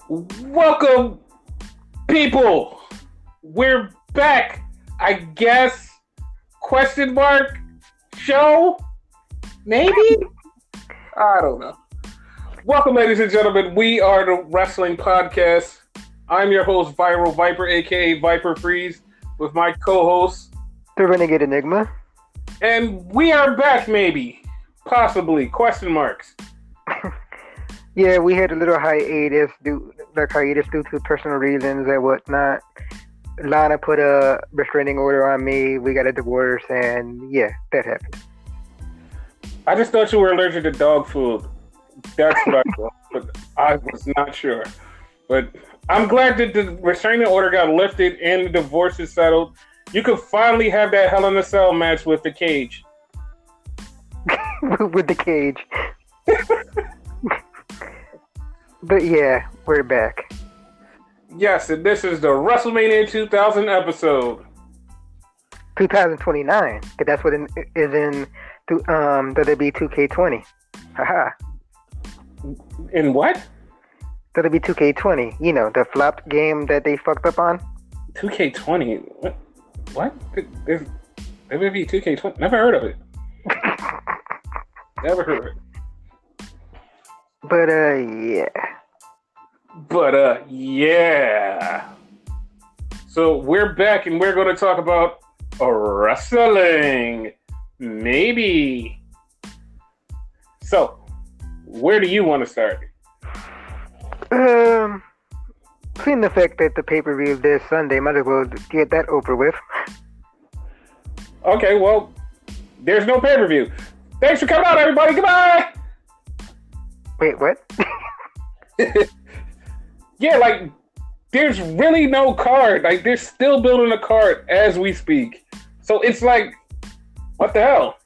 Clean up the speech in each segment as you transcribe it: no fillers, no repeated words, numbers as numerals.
Welcome, people. We're back. I guess? Question mark? Show? Maybe? I don't know. Welcome, ladies and gentlemen. We are the Wrestling Podcast. I'm your host, Viral Viper, aka Viper Freeze, with my co-host, The Renegade Enigma. and we are back. Maybe, possibly? Question marks. Yeah, we had a little hiatus due to personal reasons and whatnot. Lana put a restraining order on me. We got a divorce, and yeah, that happened. I just thought you were allergic to dog food. That's what I thought, but I was not sure. But I'm glad that the restraining order got lifted and the divorce is settled. You could finally have that Hell in a Cell match with the cage. With the cage. But yeah, we're back. Yes, and this is the WrestleMania 2000 episode. 2029, because that's what is in WWE 2K20. Haha. In what? WWE 2K20. You know, the flopped game that they fucked up on. 2K20? What? There's WWE 2K20? Never heard of it. Never heard of it. But yeah. Yeah. So we're back and we're going to talk about wrestling. Maybe. So, where do you want to start? Seeing the fact that the pay-per-view this Sunday, might as well get that over with. Okay, well, there's no pay-per-view. Thanks for coming out, everybody. Goodbye. Wait, what? Yeah, like, there's really no card. Like, they're still building a card as we speak. So it's like, what the hell?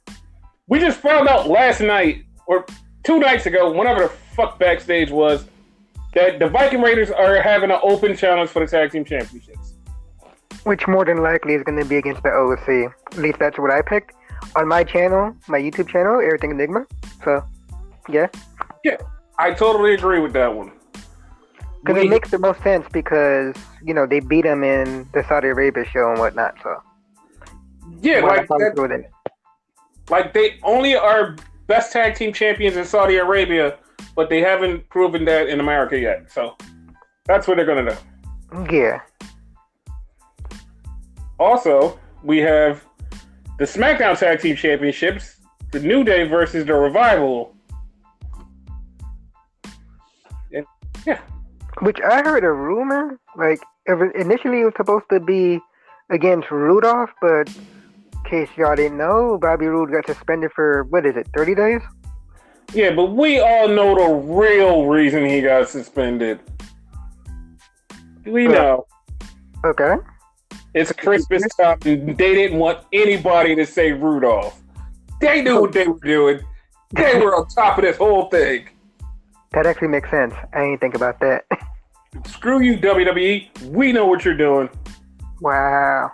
We just found out last night, or 2 nights ago, whenever the fuck Backstage was, that the Viking Raiders are having an open challenge for the Tag Team Championships. Which more than likely is going to be against the OC. At least that's what I picked. On my channel, my YouTube channel, Everything Enigma. So, yeah. Yeah, I totally agree with that one. Because it makes the most sense because, you know, they beat them in the Saudi Arabia show and whatnot, so. Yeah, like they only are best tag team champions in Saudi Arabia, but they haven't proven that in America yet. So that's what they're going to do. Yeah. Also, we have the SmackDown Tag Team Championships, the New Day versus the Revival. And, yeah. Which I heard a rumor, like, initially it was supposed to be against Rudolph, but in case y'all didn't know, Bobby Roode got suspended for, 30 days? Yeah, but we all know the real reason he got suspended. We know. Okay. It's Christmas time, and they didn't want anybody to say Rudolph. They knew what they were doing. They were on top of this whole thing. That actually makes sense. I didn't think about that. Screw you, WWE. We know what you're doing. Wow.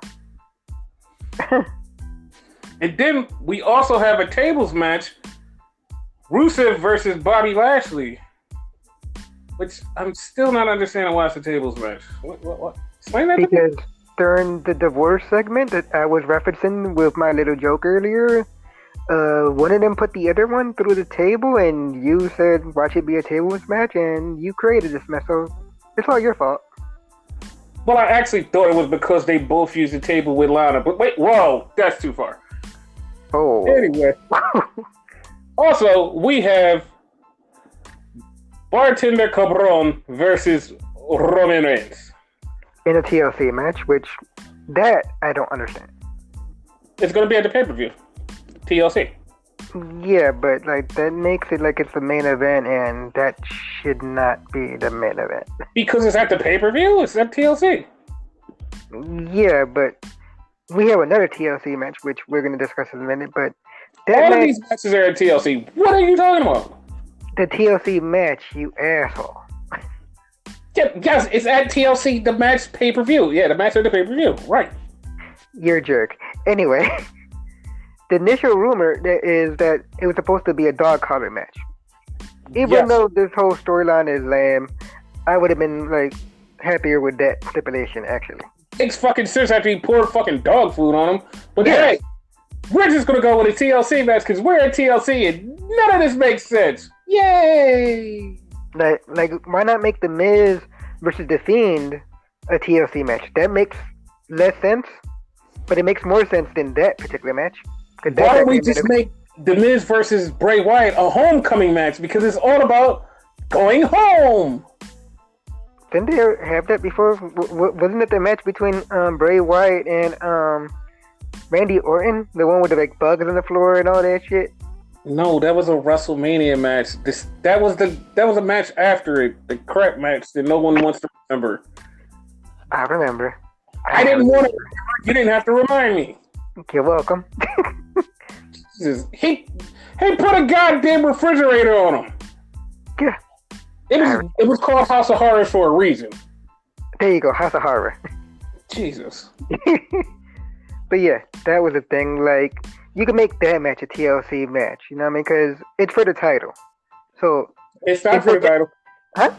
And then we also have a tables match. Rusev versus Bobby Lashley. Which I'm still not understanding why it's a tables match. What? Explain that to me. Because during the divorce segment that I was referencing with my little joke earlier, one of them put the other one through the table, and you said, watch it be a tables match, and you created this mess, so it's all your fault. Well, I actually thought it was because they both used the table with Lana, but wait, whoa, that's too far. Oh. Anyway. Also, we have Bartender Cabron versus Roman Reigns. In a TLC match, which, that I don't understand. It's going to be at the pay-per-view. TLC. Yeah, but like that makes it like it's the main event, and that should not be the main event. Because it's at the pay-per-view? It's at TLC. Yeah, but we have another TLC match, which we're going to discuss in a minute, but all of these matches are at TLC. What are you talking about? The TLC match, you asshole. Yeah, yes, it's at TLC, the match pay-per-view. Yeah, the match at the pay-per-view. Right. You're a jerk. Anyway, the initial rumor is that it was supposed to be a dog collar match. Even though this whole storyline is lame, I would have been like happier with that stipulation actually. Makes fucking sense after he poured fucking dog food on him. But Yeah. hey, we're just gonna go with a TLC match because we're at TLC and none of this makes sense. Yay! Like, why not make the Miz versus the Fiend a TLC match? That makes less sense, but it makes more sense than that particular match. Why don't we just make the Miz versus Bray Wyatt a homecoming match because it's all about going home? Didn't they have that before? Wasn't it the match between Bray Wyatt and Randy Orton, the one with the like bugs on the floor and all that shit? No, that was a WrestleMania match. That was a match after it, the crap match that no one wants to remember. I remember. I didn't want to. You didn't have to remind me. You're welcome. He put a goddamn refrigerator on him. Yeah. It was called House of Horrors for a reason. There you go, House of Horror. Jesus. But yeah, that was a thing. Like, you can make that match a TLC match, you know what I mean? Because it's for the title. So it's not for the title. Huh?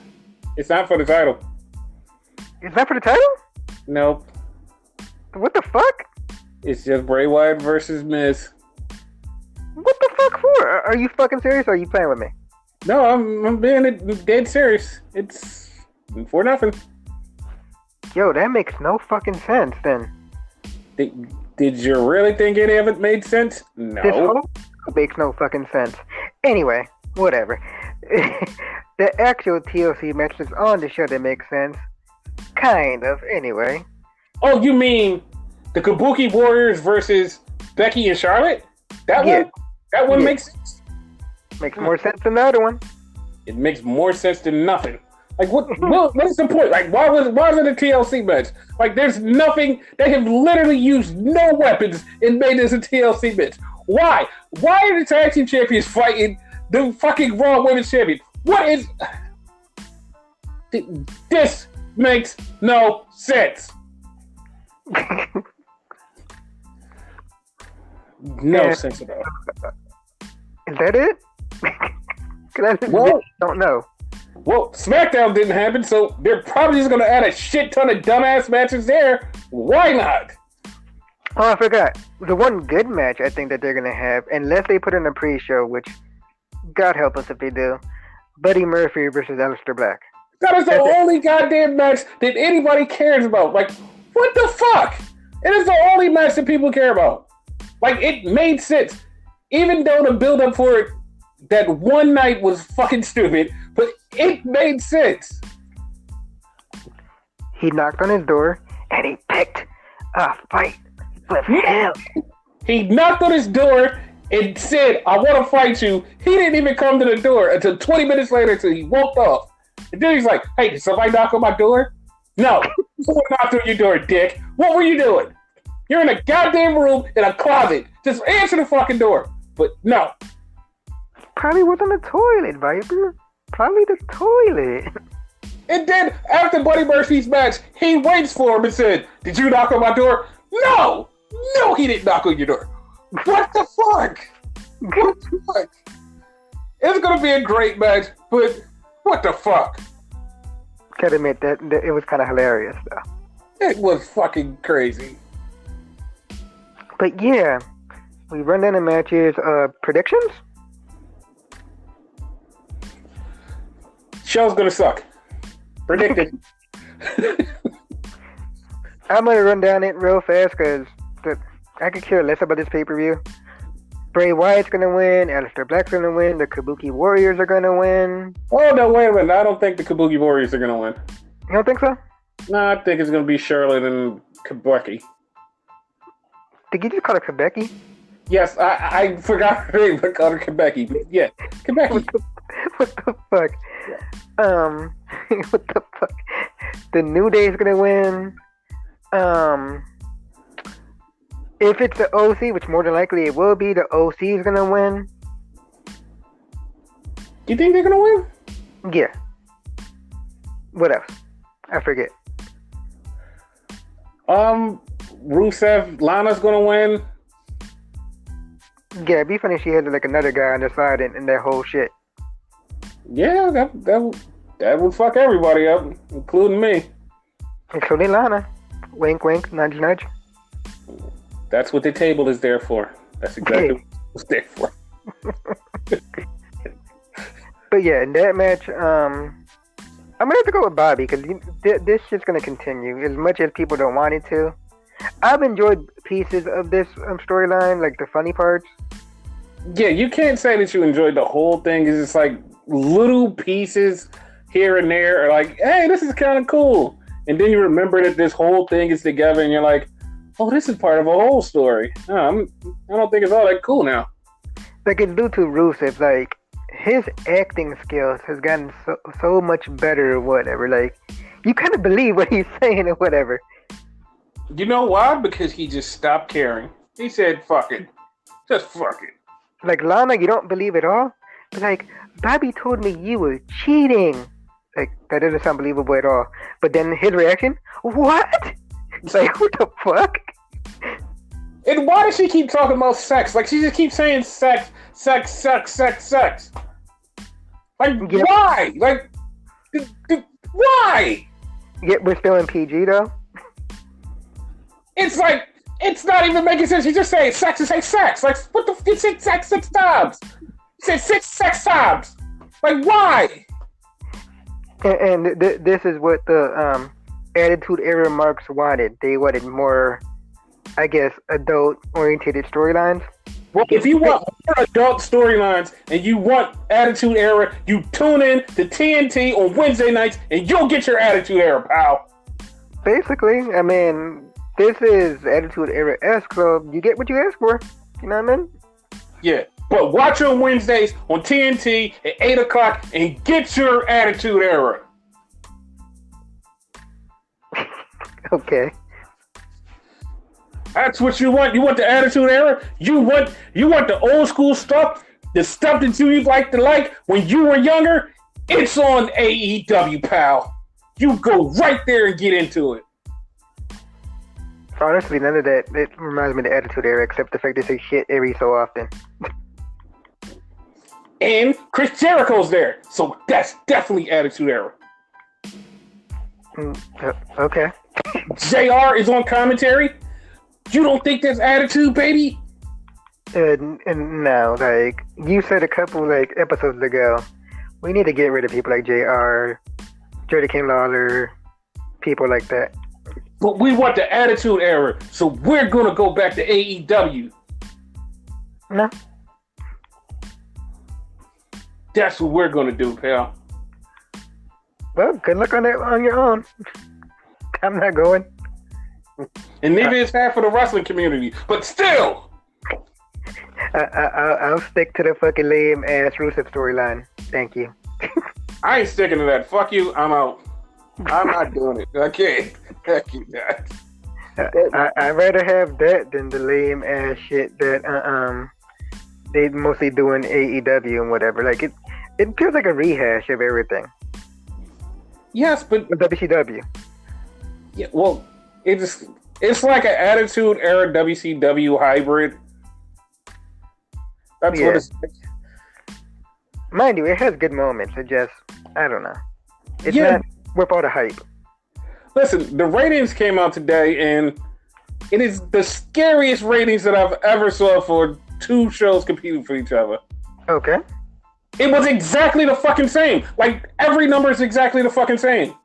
It's not for the title. It's not for the title? Nope. What the fuck? It's just Bray Wyatt versus Miz. What the fuck for? Are you fucking serious or are you playing with me? No, I'm being dead serious. It's for nothing. Yo, that makes no fucking sense then. Did you really think any of it made sense? No. This whole makes no fucking sense. Anyway, whatever. The actual TLC match that's on the show that makes sense. Kind of, anyway. Oh, you mean the Kabuki Warriors versus Becky and Charlotte? That one makes sense. Makes more sense than the other one. It makes more sense than nothing. Like, what is the point? Like, why was it a TLC match? Like, there's nothing. They have literally used no weapons and made this a TLC match. Why? Why are the tag team champions fighting the fucking Raw Women's Champion? What is... This makes no sense. No sense at all. Is that it? Because I don't know. Well, SmackDown didn't happen, so they're probably just going to add a shit ton of dumbass matches there. Why not? Oh, I forgot. The one good match I think that they're going to have, unless they put in a pre-show, which God help us if they do, Buddy Murphy versus Aleister Black. That is the only goddamn match that anybody cares about. Like, what the fuck? It is the only match that people care about. Like, it made sense. Even though the build-up for it that one night was fucking stupid, but it made sense. He knocked on his door, and he picked a fight with him. He knocked on his door and said, I want to fight you. He didn't even come to the door until 20 minutes later until he walked off. And then he's like, hey, did somebody knock on my door? No. Someone knocked on your door, dick. What were you doing? You're in a goddamn room in a closet. Just answer the fucking door. But no. Probably was on the toilet, Viper. Probably the toilet. And then, after Buddy Murphy's match, he waits for him and said, did you knock on my door? No! No, he didn't knock on your door. What the fuck? What the fuck? It's going to be a great match, but what the fuck? Gotta admit that it was kind of hilarious, though. It was fucking crazy. But yeah, we run down the matches. Predictions? Show's gonna suck. Predicted. I'm gonna run down it real fast because I could care less about this pay-per-view. Bray Wyatt's gonna win. Aleister Black's gonna win. The Kabuki Warriors are gonna win. Oh no! Wait a minute! I don't think the Kabuki Warriors are gonna win. You don't think so? No, I think it's gonna be Charlotte and Kabuki. Did you just call her Quebecy? Yes, I forgot her name, but called her Quebecy. But yeah, Quebecy. What the fuck? What the fuck? The New Day is gonna win. If it's the OC, which more than likely it will be, the OC is gonna win. You think they're gonna win? Yeah. What else? I forget. Rusev, Lana's gonna win. Yeah, it'd be funny if she had like another guy on the side and that whole shit. Yeah, That would fuck everybody up, including me. Including Lana. Wink, wink, nudge, nudge. That's what the table is there for. That's exactly what it's there for. But yeah, in that match, I'm gonna have to go with Bobby because this shit's gonna continue as much as people don't want it to. I've enjoyed pieces of this storyline, like the funny parts. Yeah, you can't say that you enjoyed the whole thing. It's just like little pieces here and there are like, hey, this is kind of cool. And then you remember that this whole thing is together and you're like, oh, this is part of a whole story. I don't think it's all that cool now. Like, it's due to Rusev. Like, his acting skills has gotten so much better or whatever. Like, you kind of believe what he's saying or whatever. You know why? Because he just stopped caring. He said, fuck it. Just fuck it. Like, Lana, you don't believe it all? But like, Bobby told me you were cheating. Like, that doesn't sound believable at all. But then his reaction, what? It's like, what the fuck? And why does she keep talking about sex? Like, she just keeps saying sex, sex, sex, sex, sex. Like, yep. Why? Like, why? Yeah, we're still in PG, though? It's like, it's not even making sense. You just say sex and say sex. Like, what the f***? You said sex 6 times. You said sex times. Like, why? And this is what the Attitude Era marks wanted. They wanted more, I guess, adult-oriented storylines. Well, if you want more adult storylines and you want Attitude Era, you tune in to TNT on Wednesday nights and you'll get your Attitude Era, pal. Basically, I mean, this is Attitude Era-esque, so you get what you ask for. You know what I mean? Yeah, but watch on Wednesdays on TNT at 8 o'clock and get your Attitude Era. Okay. That's what you want. You want the Attitude Era? You want the old school stuff, the stuff that you like to like when you were younger? It's on AEW, pal. You go right there and get into it. Honestly, none of that. It reminds me of the Attitude Era, except the fact they say shit every so often. And Chris Jericho's there, so that's definitely Attitude Era. Okay. JR is on commentary. You don't think that's attitude, baby? And no, like you said a couple like episodes ago, we need to get rid of people like JR, Jerry King Lawler, people like that. But we want the Attitude Era, so we're gonna go back to AEW. No. That's what we're gonna do, pal. Well, good luck on that on your own. I'm not going. And neither is half of the wrestling community. But still! I'll stick to the fucking lame ass Rusev storyline. Thank you. I ain't sticking to that. Fuck you. I'm out. I'm not doing it. I can't. Heck you not. I'd rather have that than the lame ass shit that they mostly do in AEW and whatever. Like it feels like a rehash of everything. Yes, but WCW. Yeah, well, it's like an Attitude Era WCW hybrid. That's what it's like. Mind you, it has good moments. It just, I don't know. It's not worth all the hype. Listen, the ratings came out today, and it is the scariest ratings that I've ever saw for two shows competing for each other. Okay. It was exactly the fucking same. Like, every number is exactly the fucking same.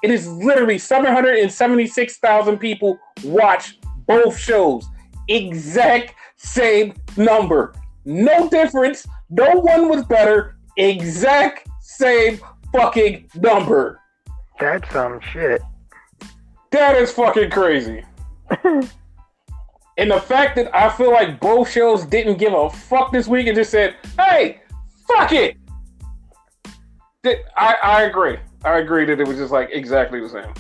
It is literally 776,000 people watch both shows. Exact same number. No difference. No one was better. Exact same fucking number. That's some shit. That is fucking crazy. And the fact that I feel like both shows didn't give a fuck this week and just said, hey, fuck it. I agree. I agree that it was just like exactly the same.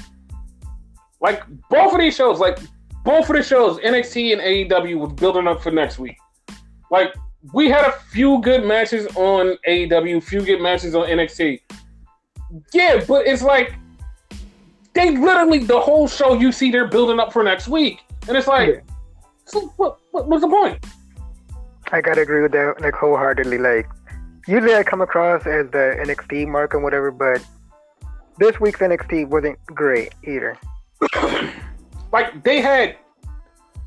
Like both of these shows, NXT and AEW was building up for next week. Like we had a few good matches on AEW, few good matches on NXT. Yeah, but it's like they literally the whole show you see they're building up for next week, and it's like, so what's the point? I gotta agree with that like wholeheartedly. Like usually I come across as the NXT mark and whatever, but this week's NXT wasn't great either. Like, they had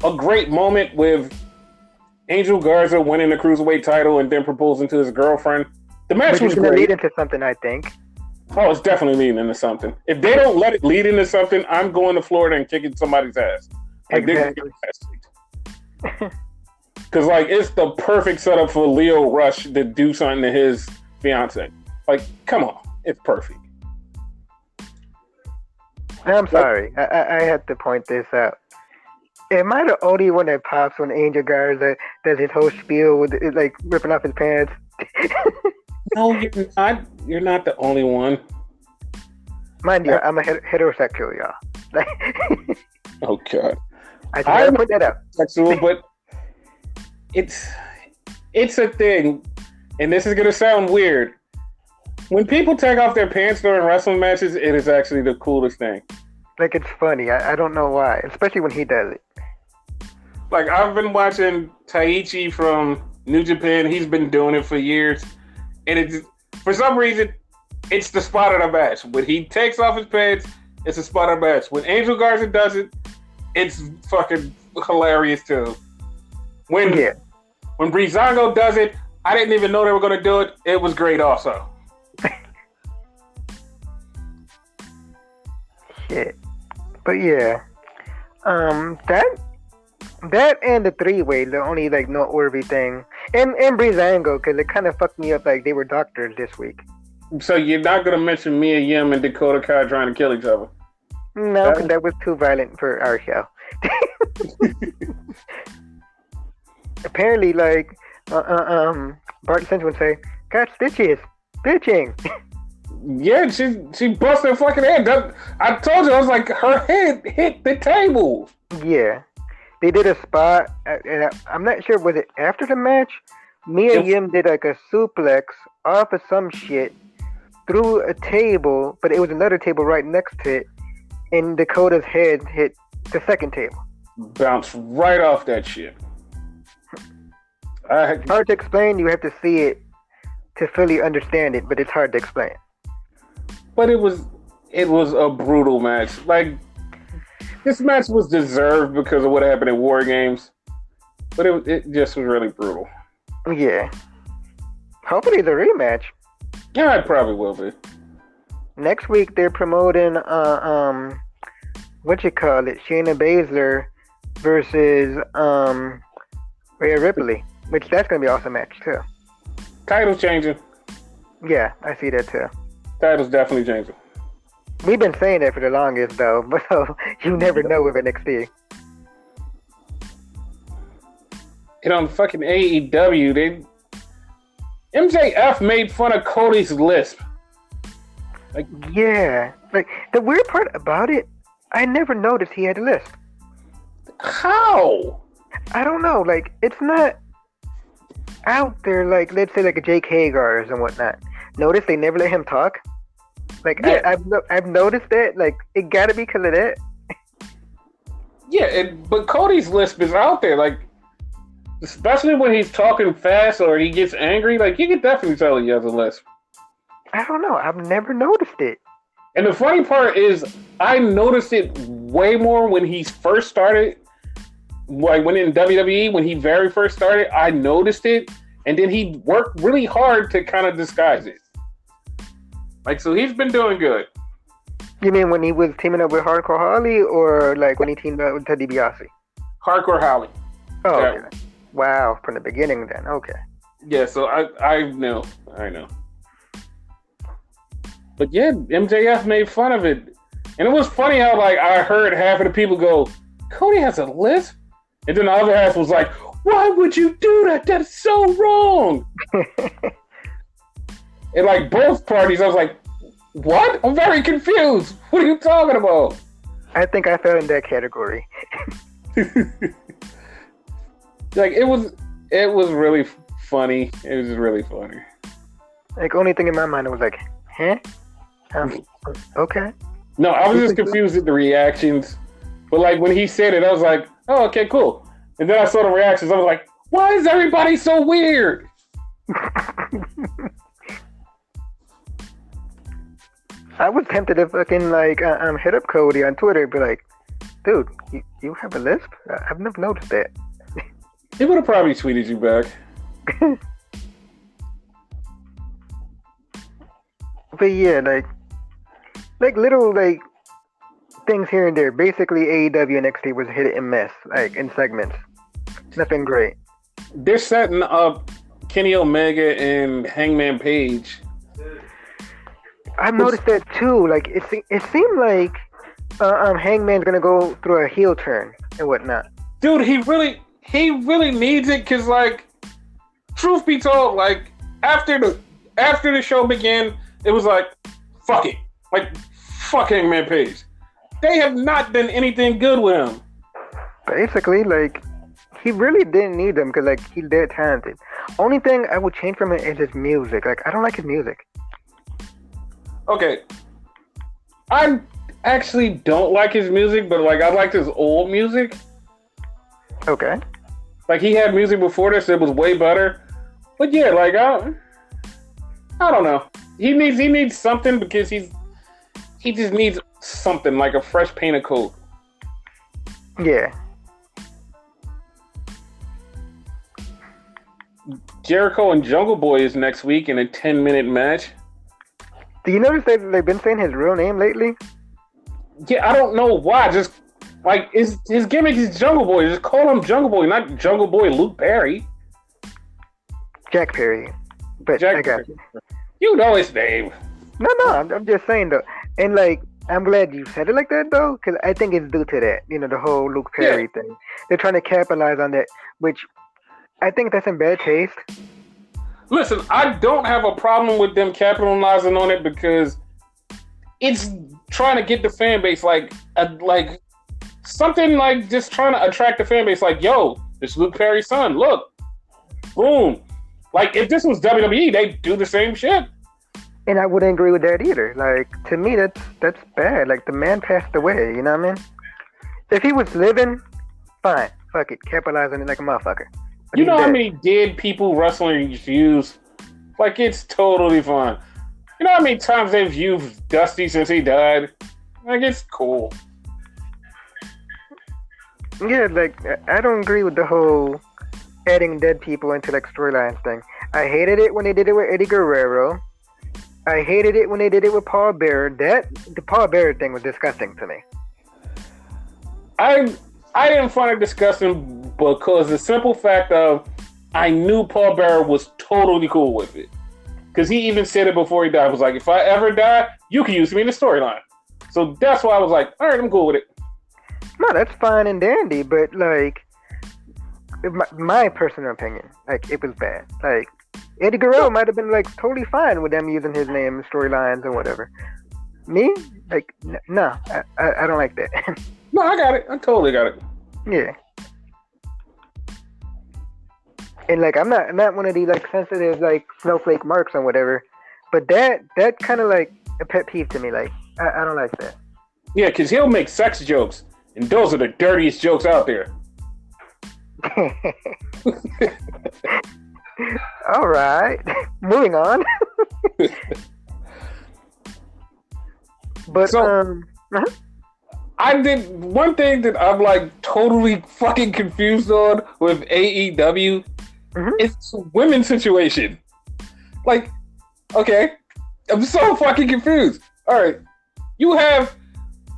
a great moment with Angel Garza winning the Cruiserweight title and then proposing to his girlfriend. The match was going to great. lead into something, I think. Oh, it's definitely leading into something. If they don't let it lead into something, I'm going to Florida and kicking somebody's ass. Like, exactly. Because, like, it's the perfect setup for Leo Rush to do something to his fiance. Like, come on. It's perfect. I'm sorry. I had to point this out. Am I the only one that pops when Angel Garza does his whole spiel with like ripping off his pants? No, you're not. You're not the only one. Mind you, I'm a heterosexual, y'all. Oh God, I just gotta put that out. Sexual, but it's a thing, and this is gonna sound weird. When people take off their pants during wrestling matches, it is actually the coolest thing. Like, it's funny. I don't know why, especially when he does it. Like, I've been watching Taichi from New Japan. He's been doing it for years. And it's, for some reason, it's the spot of the match. When he takes off his pants, it's the spot of the match. When Angel Garza does it, it's fucking hilarious too. When Breezango does it, I didn't even know they were going to do it. It was great also. Shit. But yeah. That and the three-way, the only like noteworthy thing. And Breezango, because it kind of fucked me up like they were doctors this week. So you're not going to mention Mia Yim and Dakota Kai trying to kill each other? No, because that was too violent for our show. Apparently, like, Bart Simpson would say, "Got stitches, bitching." Yeah, she busted her fucking head. I told you, I was like, her head hit the table. Yeah. They did a spot, and I'm not sure, was it after the match? Mia Yim did like a suplex off of some shit through a table, but it was another table right next to it, and Dakota's head hit the second table. Bounced right off that shit. Hard to explain, you have to see it to fully understand it, but it's hard to explain. But it was a brutal match. Like, this match was deserved because of what happened in War Games, but it just was really brutal. Yeah. Hopefully the rematch. Yeah, it probably will be. Next week they're promoting what you call it, Shayna Baszler versus Rhea Ripley, which that's gonna be an awesome match too. Title changing. Yeah, I see that too. Title's definitely changing. We've been saying that for the longest, though, but you never know with NXT. And on fucking AEW, MJF made fun of Cody's lisp. Like, yeah, like the weird part about it, I never noticed he had a lisp. How? I don't know. Like, it's not out there. Like, let's say like a Jake Hagar and whatnot. Notice they never let him talk. Like, yeah. I've noticed that. Like, it gotta be because of that. Yeah, but Cody's lisp is out there. Like, especially when he's talking fast or he gets angry. Like, you can definitely tell he has a lisp. I don't know. I've never noticed it. And the funny part is, I noticed it way more when he first started. Like, when in WWE, when he very first started, I noticed it. And then he worked really hard to kind of disguise it. Like, so he's been doing good. You mean when he was teaming up with Hardcore Holly, or like when he teamed up with Ted DiBiase? Hardcore Holly. Oh, yeah. Okay. Wow. From the beginning then. Okay. Yeah, so I know. But yeah, MJF made fun of it. And it was funny how, like, I heard half of the people go, Cody has a lisp? And then the other half was like, why would you do that? That's so wrong. And like both parties, I was like, what? I'm very confused. What are you talking about? I think I fell in that category. Like, it was really funny. It was really funny. Like, only thing in my mind was like, huh? Okay. No, I was just confused at the reactions. But like when he said it, I was like, oh, okay, cool. And then I saw the reactions. I was like, why is everybody so weird? I was tempted to fucking like hit up Cody on Twitter, and be like, dude, you have a lisp? I've never noticed that. He would have probably tweeted you back. But yeah, like little like things here and there. Basically, AEW and NXT was hit and miss, like in segments. Nothing great. They're setting up Kenny Omega and Hangman Page. I've noticed that too. Like it seemed like Hangman's gonna go through a heel turn and whatnot. Dude, he really needs it because, like, truth be told, like after the show began, it was like, fuck it, like fuck Hangman Page. They have not done anything good with him. Basically, like he really didn't need them because like he's that talented. Only thing I would change from it is his music. Like I don't like his music. Okay, I actually don't like his music, but like I liked his old music. Okay. Like he had music before this that was way better. But yeah, like I don't know. He needs something because he just needs something like a fresh painted coat. Yeah. Jericho and Jungle Boy is next week in a 10-minute match. Do you notice that they've been saying his real name lately? Yeah, I don't know why. Just like his gimmick is Jungle Boy. Just call him Jungle Boy, not Jungle Boy Luke Perry. Jack Perry. But Jack I got you. You know his name. No, I'm just saying though. And like, I'm glad you said it like that though, because I think it's due to that. You know, the whole Luke Perry thing. They're trying to capitalize on that, which I think that's in bad taste. Listen, I don't have a problem with them capitalizing on it because it's trying to get the fan base like something like just trying to attract the fan base. Like, yo, this Luke Perry's son. Look, boom. Like, if this was WWE, they'd do the same shit. And I wouldn't agree with that either. Like, to me, that's bad. Like, the man passed away. You know what I mean? If he was living, fine. Fuck it, capitalize on it like a motherfucker. But you know how dead. many dead people wrestling use? Like, it's totally fine. You know how many times they've used Dusty since he died? Like, it's cool. Yeah, like, I don't agree with the whole adding dead people into, like, storylines thing. I hated it when they did it with Eddie Guerrero. I hated it when they did it with Paul Bearer. The Paul Bearer thing was disgusting to me. I didn't find it disgusting because the simple fact of I knew Paul Bearer was totally cool with it. Because he even said it before he died. I was like, if I ever die, you can use me in the storyline. So that's why I was like, all right, I'm cool with it. No, that's fine and dandy, but like, my personal opinion, like, it was bad. Like, Eddie Guerrero might have been like totally fine with them using his name in storylines or whatever. Me, like, no, I don't like that. No, I got it. I totally got it. Yeah. And like, I'm not one of these like sensitive like snowflake marks or whatever, but that kind of like a pet peeve to me. Like, I don't like that. Yeah, because he'll make sex jokes, and those are the dirtiest jokes out there. All right, moving on. But so, I did one thing that I'm like totally fucking confused on with AEW. It's a women's situation. Like, okay, I'm so fucking confused. All right, you have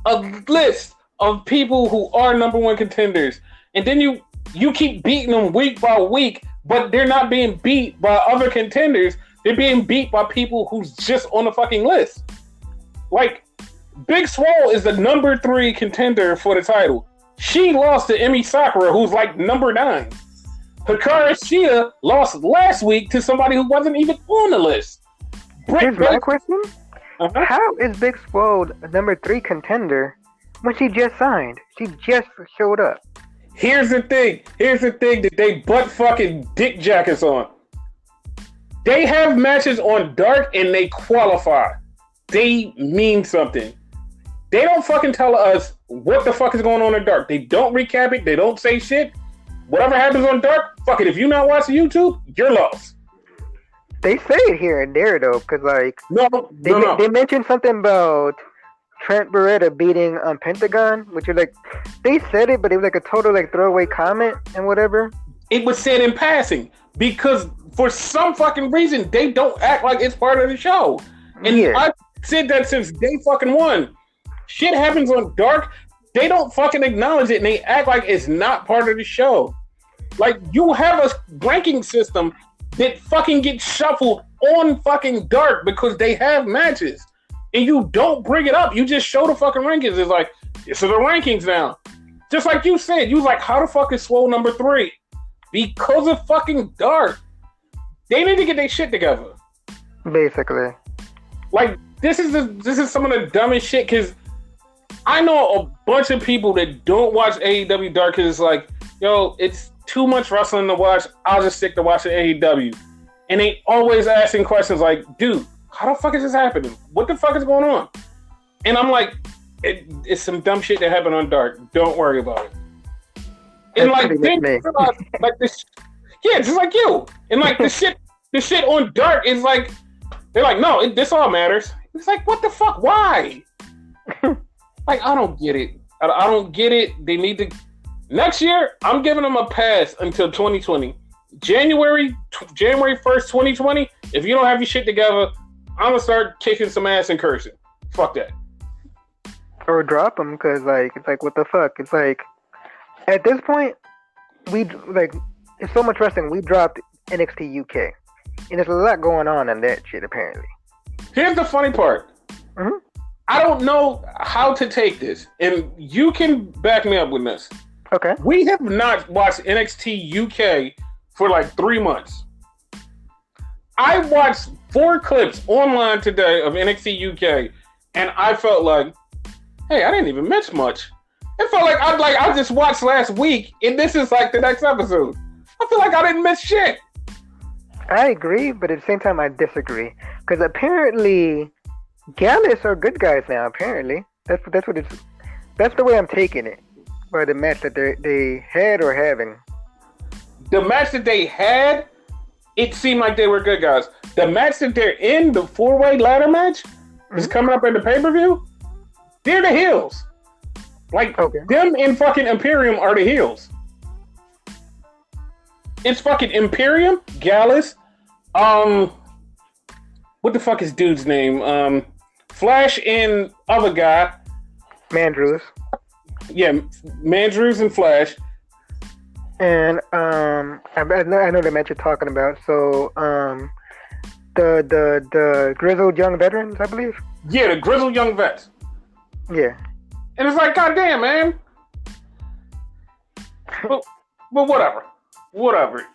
a list of people who are number one contenders, and then you keep beating them week by week, but they're not being beat by other contenders. They're being beat by people who's just on the fucking list. Like, Big Swole is the number 3 contender for the title. She lost to Emi Sakura, who's like number 9. Hikaru Shida lost last week to somebody who wasn't even on the list. Here's my question. How is Big Swole a number 3 contender when she just signed? She just showed up. Here's the thing that they butt fucking dick jackets on. They have matches on Dark and they qualify. They mean something. They don't fucking tell us what the fuck is going on in Dark. They don't recap it. They don't say shit. Whatever happens on Dark, fuck it. If you're not watching YouTube, you're lost. They say it here and there though, because like No. they mentioned something about Trent Beretta beating Pentagon, which is like they said it, but it was like a total like throwaway comment and whatever. It was said in passing because for some fucking reason they don't act like it's part of the show. And I've said that since day fucking one. Shit happens on Dark, they don't fucking acknowledge it and they act like it's not part of the show. Like, you have a ranking system that fucking gets shuffled on fucking Dark because they have matches. And you don't bring it up. You just show the fucking rankings. It's like, this are the rankings now. Just like you said, you was like, how the fuck is Swole number 3? Because of fucking Dark. They need to get their shit together. Basically. Like, this is some of the dumbest shit, because I know a bunch of people that don't watch AEW Dark because it's like, yo, it's too much wrestling to watch. I'll just stick to watching AEW. And they always asking questions like, dude, how the fuck is this happening? What the fuck is going on? And I'm like, it's some dumb shit that happened on Dark. Don't worry about it. And like, like this, yeah, just like you. And like the shit on Dark is like, they're like, no, this all matters. It's like, what the fuck? Why? Like, I don't get it. I don't get it. They need to. Next year, I'm giving them a pass until 2020. January 1st, 2020. If you don't have your shit together, I'm gonna start kicking some ass and cursing. Fuck that. Or drop them, because like it's like, what the fuck? It's like, at this point, we like, it's so much wrestling. We dropped NXT UK, and there's a lot going on that shit apparently. Here's the funny part. Mm-hmm. I don't know how to take this, and you can back me up with this. Okay. We have not watched NXT UK for like 3 months. I watched 4 clips online today of NXT UK, and I felt like, hey, I didn't even miss much. It felt like I just watched last week, and this is like the next episode. I feel like I didn't miss shit. I agree, but at the same time, I disagree, because apparently Gallus are good guys now. Apparently, that's what it's. That's the way I'm taking it. By the match that they had or having. The match that they had, it seemed like they were good guys. The match that they're in, the 4-way ladder match, is coming up in the pay-per-view. They're the heels. Like, them and fucking Imperium are the heels. It's fucking Imperium, Gallus, what the fuck is dude's name? Flash and other guy. Mandrews. Yeah, Mandrews and Flash. And I know the match you're talking about. So the grizzled young veterans, I believe. Yeah, the grizzled young vets. Yeah. And it's like, goddamn, man. But whatever.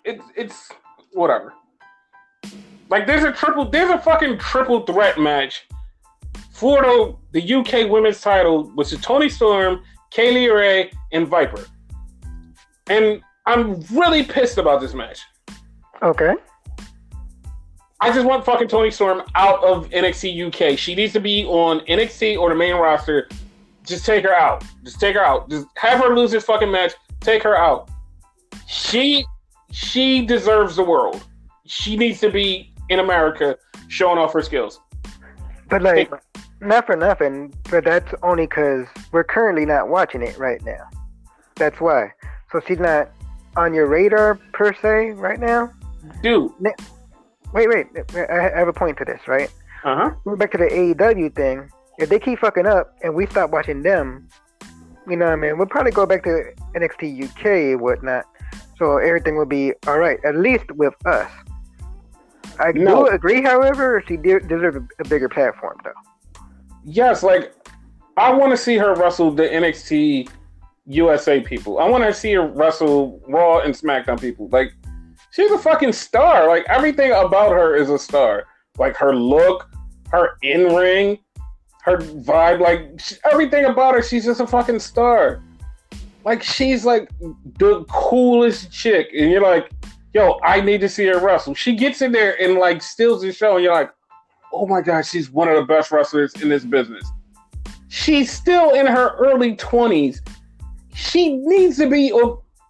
It's whatever. Like, there's a fucking triple threat match for the UK women's title, which is Toni Storm, Kaylee Ray, and Viper. And I'm really pissed about this match. Okay. I just want fucking Toni Storm out of NXT UK. She needs to be on NXT or the main roster. Just take her out. Just have her lose this fucking match. Take her out. She deserves the world. She needs to be in America showing off her skills. But like, not for nothing, but that's only because we're currently not watching it right now. That's why. So she's not on your radar per se right now? Dude. Wait. I have a point to this, right? Uh-huh. Going back to the AEW thing, if they keep fucking up and we stop watching them, you know what I mean? We'll probably go back to NXT UK and whatnot. So everything will be all right, at least with us. I do agree, however, she deserves a bigger platform, though. Yes, like, I want to see her wrestle the NXT USA people. I want to see her wrestle Raw and SmackDown people. Like, she's a fucking star. Like, everything about her is a star. Like, her look, her in-ring, her vibe, like, everything about her, she's just a fucking star. Like, she's, like, the coolest chick. And you're like, yo, I need to see her wrestle. She gets in there and, like, steals the show. And you're like, oh, my God, she's one of the best wrestlers in this business. She's still in her early 20s. She needs to be,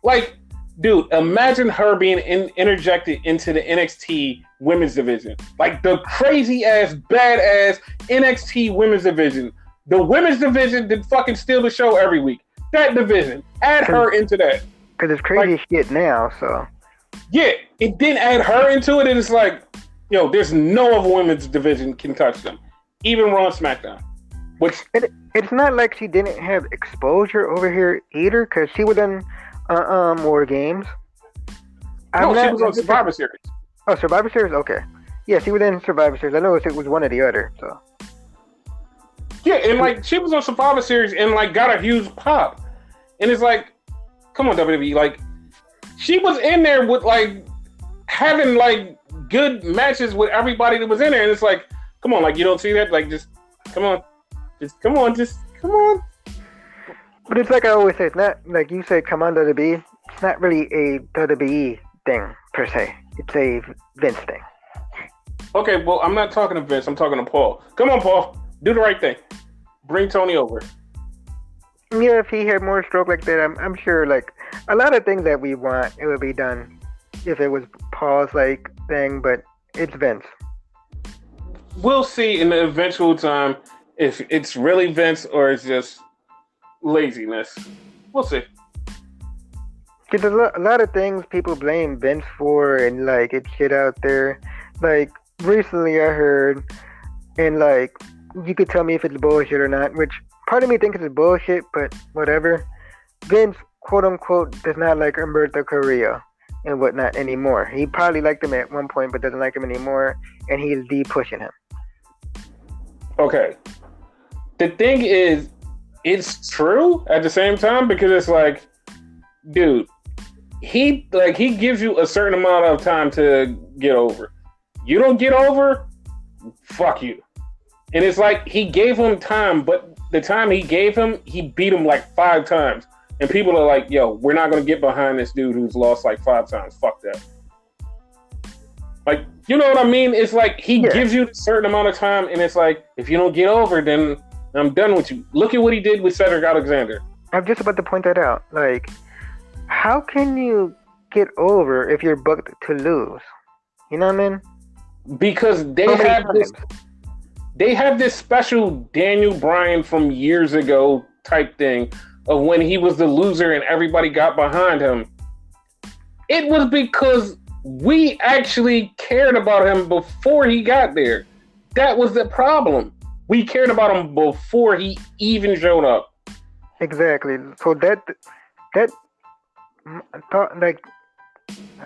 like, dude, imagine her being interjected into the NXT women's division. Like the crazy ass, badass NXT women's division. The women's division did fucking steal the show every week. That division. Add her into that. Because it's crazy shit now, so. Yeah, it didn't add her into it, and it's like, yo, there's no other women's division can touch them. Even Raw and SmackDown. Which it's not like she didn't have exposure over here either, because she was in War Games. She was on Survivor Series. Oh, Survivor Series? Okay. Yeah, she was in Survivor Series. I know it was one or the other, so. Yeah, and like she was on Survivor Series and like got a huge pop. And it's like, come on, WWE, like she was in there with like having like good matches with everybody that was in there, and it's like, come on, like you don't see that? Like just come on. Come on. But it's like I always say, it's not like you say come on WWE, it's not really a WWE thing per se. It's a Vince thing. Okay, well I'm not talking to Vince, I'm talking to Paul. Come on, Paul. Do the right thing. Bring Tony over. Yeah, if he had more stroke like that, I'm sure like a lot of things that we want, it would be done if it was Paul's like thing, but it's Vince. We'll see in the eventual time if it's really Vince or it's just laziness. We'll see. Because a lot of things people blame Vince for, and like it's shit out there. Like recently I heard, and like you could tell me if it's bullshit or not, which part of me thinks it's bullshit, but whatever. Vince, quote unquote, does not like Humberto Carrillo and whatnot anymore. He probably liked him at one point, but doesn't like him anymore, and he's de-pushing him. Okay. The thing is, it's true at the same time, because it's like, dude, he gives you a certain amount of time to get over. You don't get over, fuck you. And it's like he gave him time, but the time he gave him, he beat him like 5 times. And people are like, yo, we're not going to get behind this dude who's lost like 5 times. Fuck that. Like, you know what I mean? It's like he gives you a certain amount of time, and it's like, if you don't get over, then I'm done with you. Look at what he did with Cedric Alexander. I'm just about to point that out. Like, how can you get over if you're booked to lose? You know what I mean? Because they have this special Daniel Bryan from years ago type thing of when he was the loser and everybody got behind him. It was because we actually cared about him before he got there. That was the problem. We cared about him before he even showed up. Exactly. So that thought, like,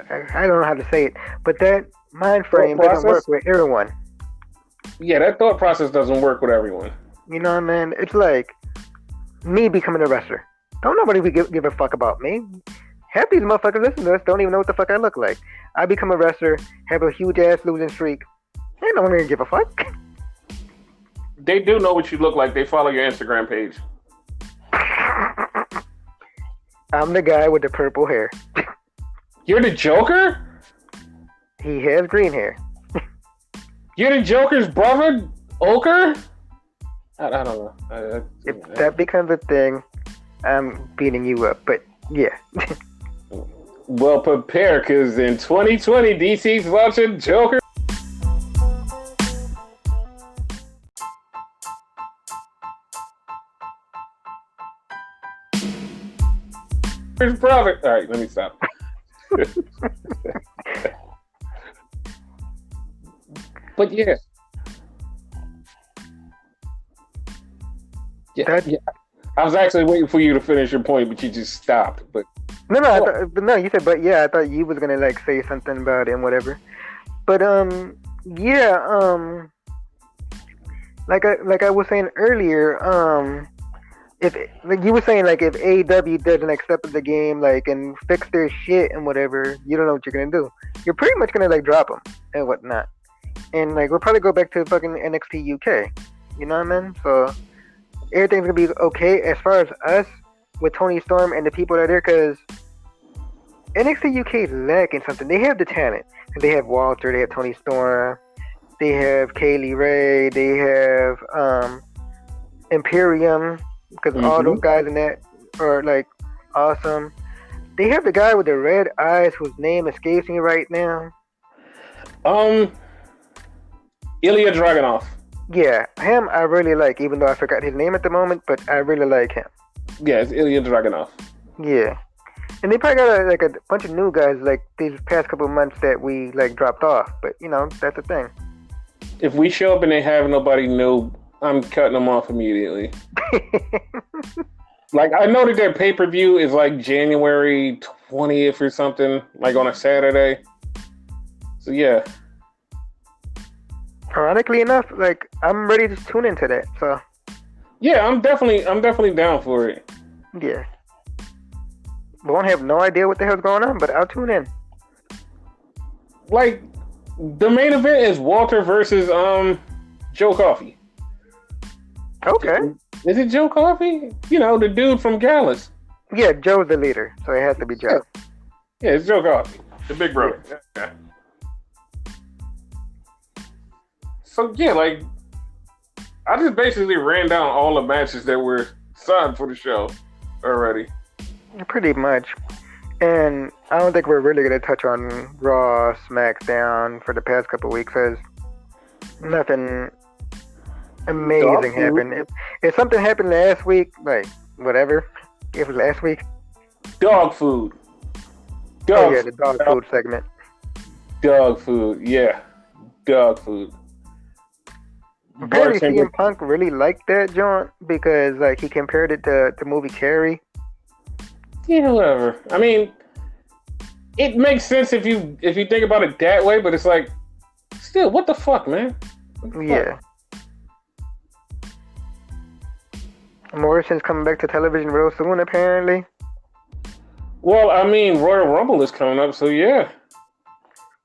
I don't know how to say it, but that mind frame doesn't work with everyone. Yeah, that thought process doesn't work with everyone. You know what I mean? It's like me becoming a wrestler. Don't nobody give a fuck about me. Half these motherfuckers listen to us don't even know what the fuck I look like. I become a wrestler, have a huge ass losing streak. Ain't no one gonna give a fuck. They do know what you look like. They follow your Instagram page. I'm the guy with the purple hair. You're the Joker? He has green hair. You're the Joker's brother, Ochre? I don't know. If that becomes a thing, I'm beating you up. But yeah. Well, prepare, because in 2020, DC's launching Joker. His brother. All right, let me stop. But yeah. Yeah. I was actually waiting for you to finish your point, but you just stopped. But no, you said, but yeah, I thought you was gonna like say something about it and whatever. But like I was saying earlier, if like you were saying, like if AEW doesn't accept the game, like and fix their shit and whatever, you don't know what you're gonna do. You're pretty much gonna like drop them and whatnot, and like we'll probably go back to fucking NXT UK. You know what I mean? So everything's gonna be okay as far as us with Tony Storm and the people that are there, because NXT UK is lacking something. They have the talent. They have Walter. They have Tony Storm. They have Kaylee Ray. They have Imperium, because all those guys in that are like awesome. They have the guy with the red eyes whose name escapes me right now. Ilya Dragunov. Yeah, him I really like, even though I forgot his name at the moment, but I really like him. Yeah, it's Ilya Dragunov. Yeah. And they probably got a bunch of new guys like these past couple of months that we like dropped off. But you know, that's the thing. If we show up and they have nobody new, I'm cutting them off immediately. Like, I know that their pay-per-view is like January 20th or something, like on a Saturday. So yeah. Ironically enough, like I'm ready to tune into that. So yeah, I'm definitely down for it. Yeah. Won't have no idea what the hell's going on, but I'll tune in. Like, the main event is Walter versus Joe Coffey. Okay. Is it Joe Coffey? You know, the dude from Gallus. Yeah, Joe's the leader, so it has to be Joe. Yeah, it's Joe Coffey, the big brother. Yeah. So yeah, like, I just basically ran down all the matches that were signed for the show already. Pretty much. And I don't think we're really going to touch on Raw, SmackDown for the past couple of weeks because nothing amazing happened. If something happened last week, like, whatever. It was last week. Dog food. The dog food segment. Dog food, yeah. Dog food. Apparently CM Punk really liked that joint because like he compared it to the movie Carrie. Yeah, whatever. I mean, it makes sense if you think about it that way, but it's like, still, what the fuck, man? Yeah. Morrison's coming back to television real soon, apparently. Well, I mean, Royal Rumble is coming up, so yeah.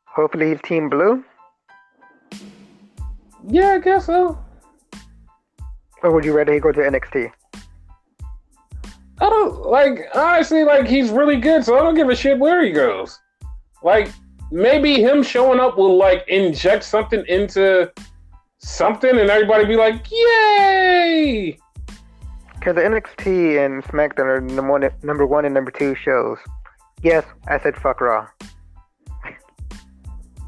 Hopefully he's Team Blue. Yeah, I guess so. Or would you rather he go to NXT? I don't, like, honestly, like, he's really good, so I don't give a shit where he goes. Like, maybe him showing up will, like, inject something into something and everybody be like, yay! Because the NXT and SmackDown are number one and number two shows. Yes, I said fuck Raw.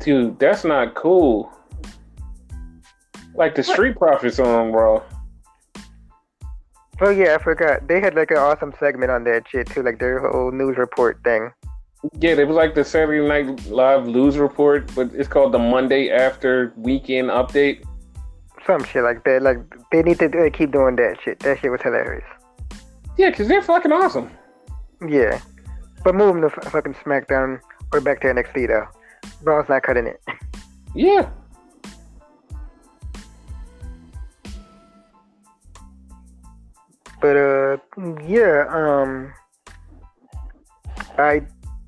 Dude, that's not cool. Like, the Street Profits on Raw. Oh yeah, I forgot. They had like an awesome segment on that shit too, like their whole news report thing. Yeah, it was like the Saturday Night Live news report, but it's called the Monday After Weekend Update. Some shit like that. Like, they need to keep doing that shit. That shit was hilarious. Yeah, because they're fucking awesome. Yeah. But moving to fucking SmackDown, or back to NXT though. Raw's not cutting it. Yeah. But, yeah, I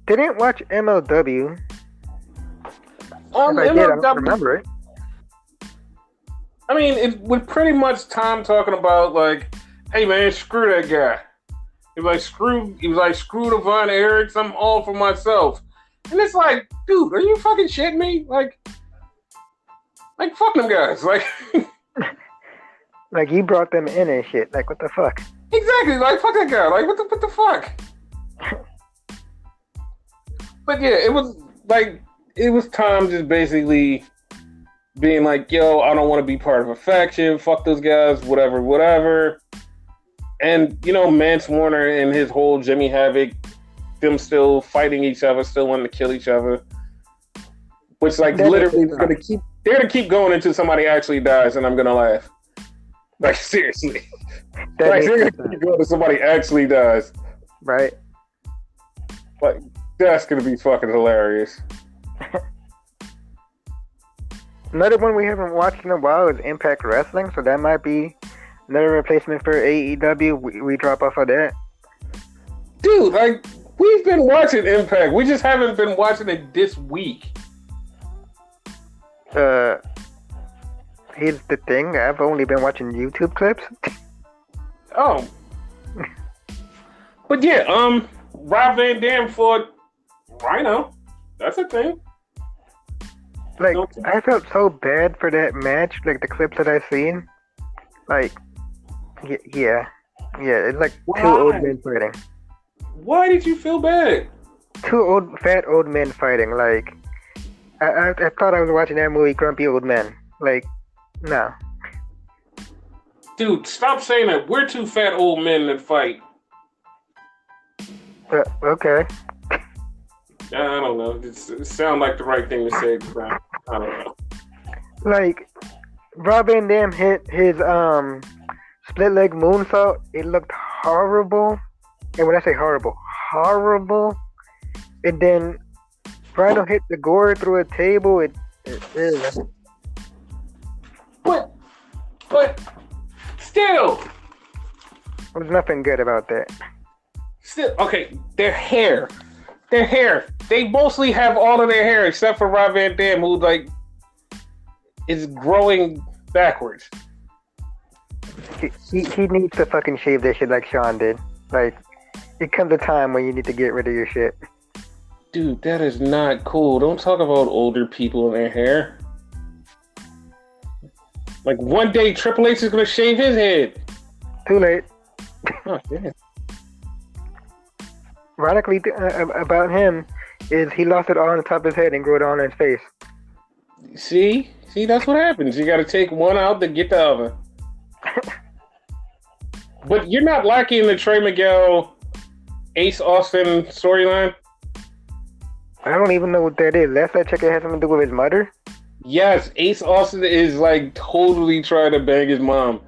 didn't watch MLW. If I did, I don't remember it. I mean, it was pretty much Tom talking about, like, hey man, screw that guy. He was like, screw the Von Erichs, I'm all for myself. And it's like, dude, are you fucking shitting me? Like fuck them guys. Like, like, you brought them in and shit. Like, what the fuck? Exactly. Like, fuck that guy. Like, what the fuck? But yeah, it was Tom just basically being like, yo, I don't want to be part of a faction. Fuck those guys. Whatever. And, you know, Mance Warner and his whole Jimmy Havoc, them still fighting each other, still wanting to kill each other. Which, like, literally, they're gonna keep going until somebody actually dies, and I'm gonna laugh. Like, seriously. Like, they're gonna keep going until somebody actually dies. Right. Like, that's gonna be fucking hilarious. Another one we haven't watched in a while is Impact Wrestling, so that might be another replacement for AEW. We drop off of that. Dude, like, we've been watching Impact. We just haven't been watching it this week. Here's the thing. I've only been watching YouTube clips. Oh. But yeah, Rob Van Dam fought Rhino. That's a thing. Like, I felt so bad for that match, like the clips that I've seen. Like, yeah, it's like two old men fighting. Why did you feel bad? Two fat old men fighting. Like, I thought I was watching that movie, Grumpy Old Men. Like, no. Dude, stop saying that. We're two fat old men that fight. Okay. I don't know. It sounds like the right thing to say. I don't know. Like, Rob Van Dam hit his split leg moonsault. It looked horrible. And when I say horrible, horrible. And then Rhino hit the Gore through a table. It But still, there's nothing good about that. Still, okay, their hair. They mostly have all of their hair except for Rob Van Dam, who like is growing backwards. He needs to fucking shave that shit like Sean did. Like, it comes a time when you need to get rid of your shit. Dude, that is not cool. Don't talk about older people and their hair. Like, one day Triple H is gonna shave his head. Too late. Oh, damn. Ironically, about him is he lost it all on the top of his head and grew it all on his face. See, that's what happens. You got to take one out to get the other. But you're not liking the Trey Miguel, Ace Austin storyline? I don't even know what that is. Last I checked, it has something to do with his mother. Yes, Ace Austin is like totally trying to bang his mom.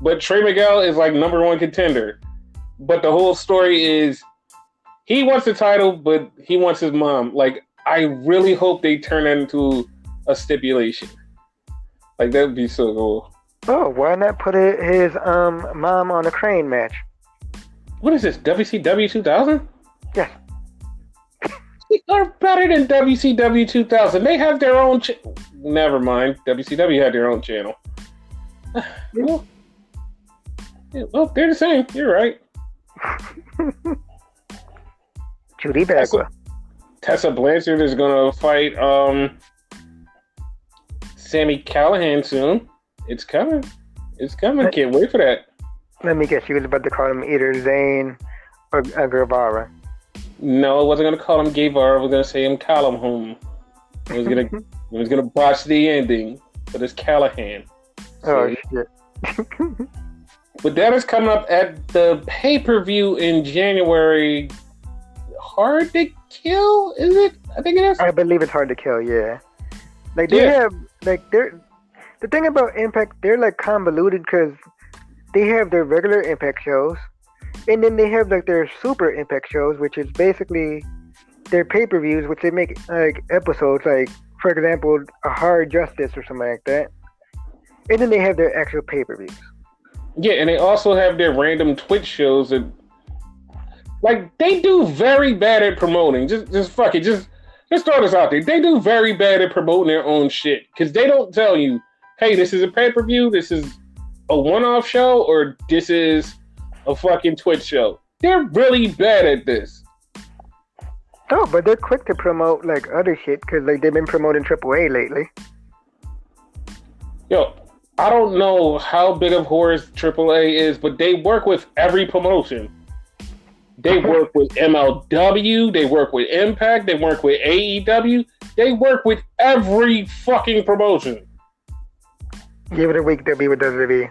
But Trey Miguel is like number one contender. But the whole story is he wants the title, but he wants his mom. Like, I really hope they turn that into a stipulation. Like, that would be so cool. Oh, why not put his mom on a crane match? What is this, WCW 2000? Yes. They are better than WCW 2000. They have their own... Never mind. WCW had their own channel. Well, they're the same. You're right. Judy Bagwell. Tessa Blanchard is going to fight Sami Callihan soon. It's coming. Can't wait for that. Let me guess. You was about to call him either Zayn or Guevara. No, I wasn't going to call him Guevara. I was going to say him Callahan. I was going to botch the ending, but it's Callahan. Oh, See? shit. But that is coming up at the pay-per-view in January. Hard to Kill, is it? I think it is. I believe it's Hard to Kill, yeah. Like, they have, like, the thing about Impact, they're, like, convoluted because they have their regular Impact shows, and then they have, like, their Super Impact shows, which is basically their pay-per-views, which they make, like, episodes, like, for example, a Hard Justice or something like that. And then they have their actual pay-per-views. Yeah, and they also have their random Twitch shows that, like, they do very bad at promoting. Just fuck it. Just throw this out there. They do very bad at promoting their own shit. Because they don't tell you, hey, this is a pay-per-view, this is a one-off show, or this is a fucking Twitch show. They're really bad at this. Oh, but they're quick to promote, like, other shit, because, like, they've been promoting AAA lately. Yo, I don't know how big of horrors AAA is, but they work with every promotion. They work with MLW, they work with Impact, they work with AEW, they work with every fucking promotion. Give it a week, they'll be with WWE.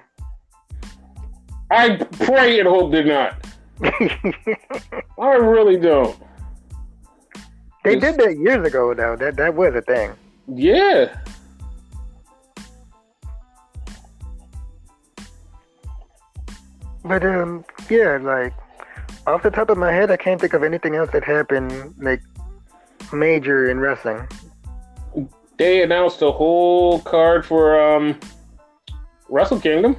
I pray and hope they're not. I really don't. They did that years ago, though. That was a thing. Yeah. But, yeah, like, off the top of my head, I can't think of anything else that happened, like, major in wrestling. They announced a whole card for Wrestle Kingdom.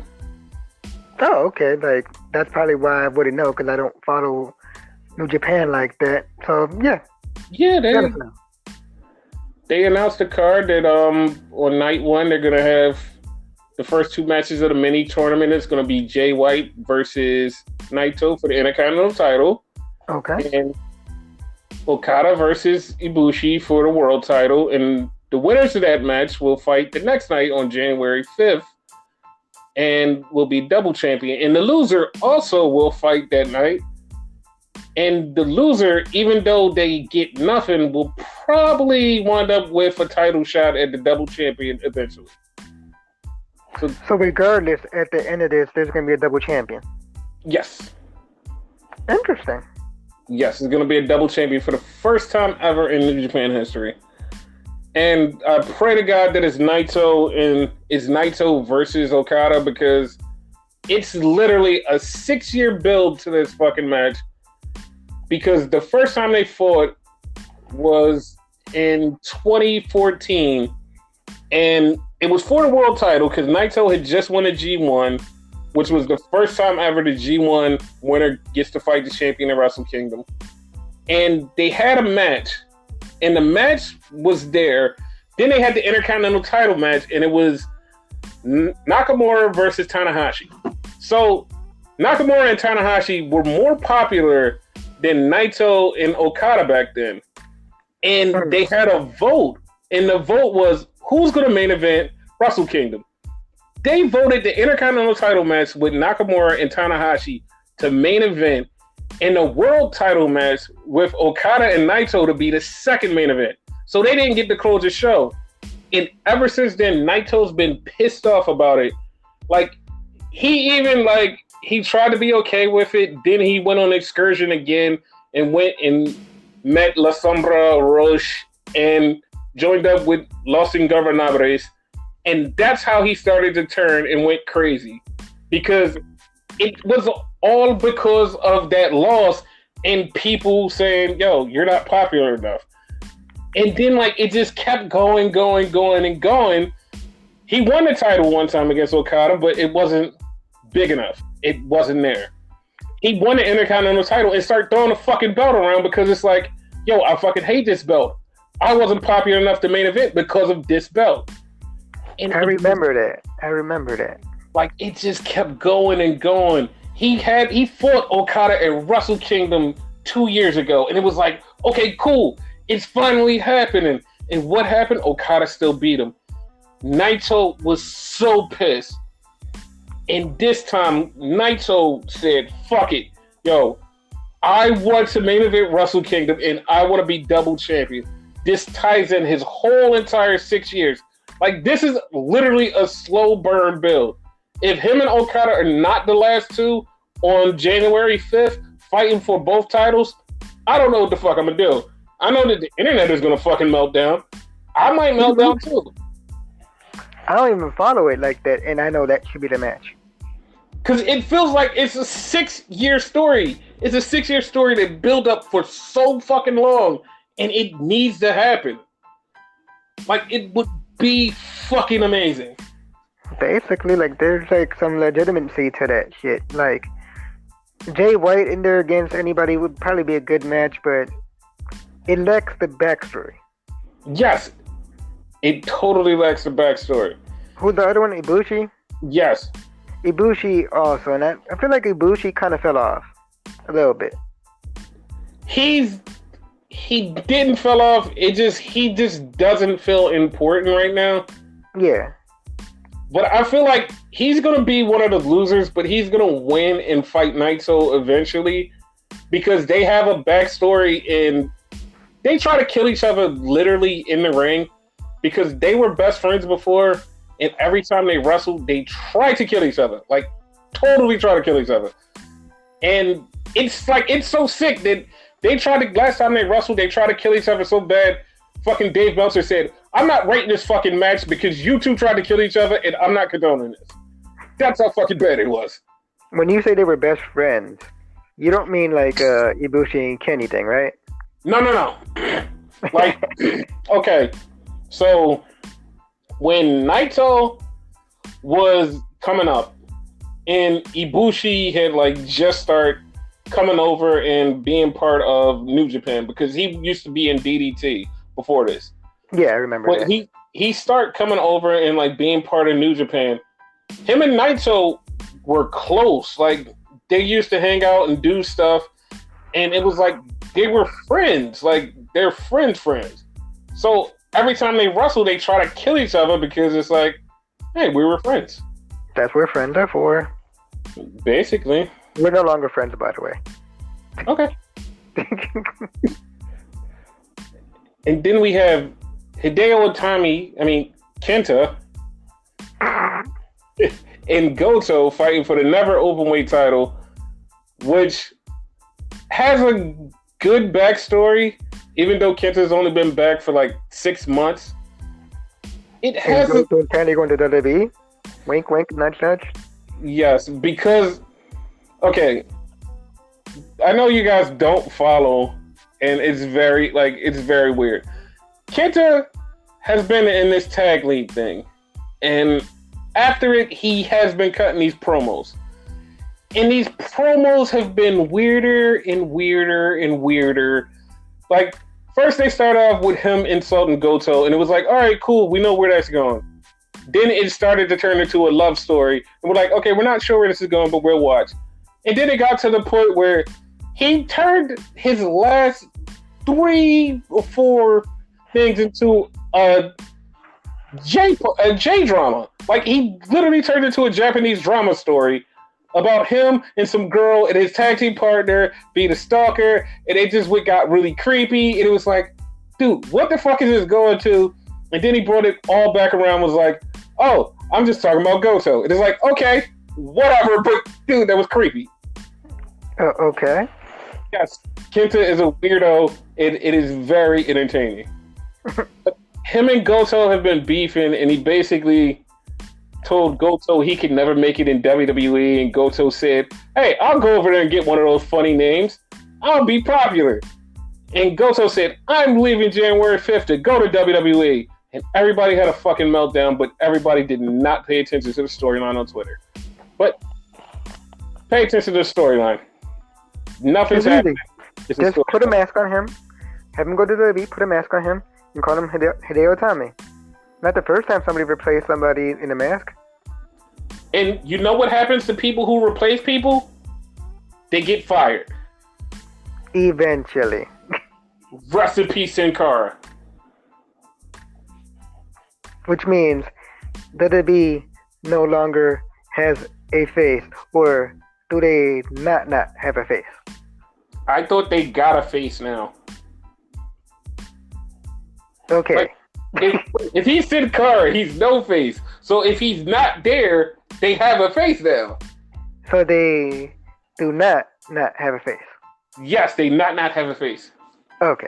Oh, okay. Like, that's probably why I wouldn't know, because I don't follow New Japan like that. So, yeah. Yeah, they announced a card that on night one, they're going to have the first two matches of the mini tournament. It's going to be Jay White versus Naito for the Intercontinental title. Okay. And Okada versus Ibushi for the world title. And the winners of that match will fight the next night on January 5th and will be double champion. And the loser also will fight that night And the loser, even though they get nothing, will probably wind up with a title shot at the double champion eventually. So regardless, at the end of this, there's going to be a double champion. Yes. Interesting. Yes, it's going to be a double champion for the first time ever in New Japan history. And I pray to God that it's Naito and it's Naito versus Okada, because it's literally a 6-year build to this fucking match. Because the first time they fought was in 2014, and it was for the world title because Naito had just won a G1, which was the first time ever the G1 winner gets to fight the champion in Wrestle Kingdom. And they had a match, and the match was there. Then they had the Intercontinental title match, and it was Nakamura versus Tanahashi. So Nakamura and Tanahashi were more popular than Naito and Okada back then. And they had a vote, and the vote was who's going to main event Wrestle Kingdom. They voted the Intercontinental title match with Nakamura and Tanahashi to main event, and the world title match with Okada and Naito to be the second main event. So they didn't get to close the show. And ever since then, Naito's been pissed off about it. Like, he even, like, he tried to be okay with it. Then he went on an excursion again and went and met La Sombra Roche and joined up with Los Ingobernables. And that's how he started to turn and went crazy. Because it was all because of that loss and people saying, yo, you're not popular enough. And then, like, it just kept going. He won the title one time against Okada, but it wasn't big enough. It wasn't there. He won the Intercontinental title and started throwing the fucking belt around because it's like, yo, I fucking hate this belt. I wasn't popular enough to main event because of this belt. And I remember that. Like, it just kept going. He fought Okada at Wrestle Kingdom 2 years ago, and it was like, okay, cool. It's finally happening. And what happened? Okada still beat him. Naito was so pissed. And this time, Naito said, fuck it. Yo, I want to main event Wrestle Kingdom, and I want to be double champion. This ties in his whole entire 6 years. Like, this is literally a slow burn build. If him and Okada are not the last two on January 5th fighting for both titles, I don't know what the fuck I'm going to do. I know that the internet is going to fucking melt down. I might melt down too. I don't even follow it like that, and I know that should be the match. Because it feels like it's a 6-year story. It's a 6-year story that built up for so fucking long, and it needs to happen. Like, it would be fucking amazing. Basically, like, there's, like, some legitimacy to that shit. Like, Jay White in there against anybody would probably be a good match, but it lacks the backstory. Yes. It totally lacks the backstory. Who's the other one? Ibushi? Yes. Ibushi also, and I feel like Ibushi kind of fell off a little bit. He didn't fell off. He just doesn't feel important right now. Yeah. But I feel like he's gonna be one of the losers, but he's gonna win and fight Naito eventually because they have a backstory and they try to kill each other literally in the ring because they were best friends before, and every time they wrestled, they try to kill each other. Like, totally try to kill each other. And it's like, it's so sick that they tried to, last time they wrestled, they tried to kill each other so bad, fucking Dave Meltzer said, I'm not rating this fucking match because you two tried to kill each other and I'm not condoning this. That's how fucking bad it was. When you say they were best friends, you don't mean like Ibushi and Kenny thing, right? No. Like, okay. So, when Naito was coming up and Ibushi had like just started coming over and being part of New Japan because he used to be in DDT before this. Yeah, I remember that. He started coming over and like being part of New Japan. Him and Naito were close. Like, they used to hang out and do stuff, and it was like they were friends. Like, they're friends. So every time they wrestle, they try to kill each other because it's like, hey, we were friends. That's what friends are for. Basically. We're no longer friends, by the way. Okay. And then we have Hideo Kenta, and Goto fighting for the never openweight title, which has a good backstory, even though Kenta's only been back for like 6 months. It has Goto apparently going to WWE. Wink, wink, nudge, nudge. Yes, because okay, I know you guys don't follow, and it's very weird. Kenta has been in this tag league thing, and after it, he has been cutting these promos. And these promos have been weirder and weirder and weirder. Like, first they start off with him insulting Goto, and it was like, all right, cool, we know where that's going. Then it started to turn into a love story, and we're like, okay, we're not sure where this is going, but we'll watch. And then it got to the point where he turned his last 3 or 4 things into a J drama. Like, he literally turned into a Japanese drama story about him and some girl and his tag team partner being a stalker, and it just got really creepy, and it was like, dude, what the fuck is this going to? And then he brought it all back around, was like, oh, I'm just talking about Goto. And it's like, okay, whatever, but dude, that was creepy. Okay. Yes, Kenta is a weirdo. It is very entertaining. Him and Goto have been beefing, and he basically told Goto he could never make it in WWE, and Goto said, hey, I'll go over there and get one of those funny names. I'll be popular. And Goto said, I'm leaving January 5th to go to WWE. And everybody had a fucking meltdown, but everybody did not pay attention to the storyline on Twitter. But pay attention to the storyline. Nothing's happening. Just put a mask on him, have him go to WWE, put a mask on him, and call him Hideo Itami. Not the first time somebody replaced somebody in a mask. And you know what happens to people who replace people? They get fired. Eventually. Rest in peace, Sin Cara. Which means WWE no longer has a face, or do they not have a face? I thought they got a face now. Okay. Like, if he's Sin Cara, he's no face. So if he's not there, they have a face now. So they do not have a face. Yes, they not have a face. Okay,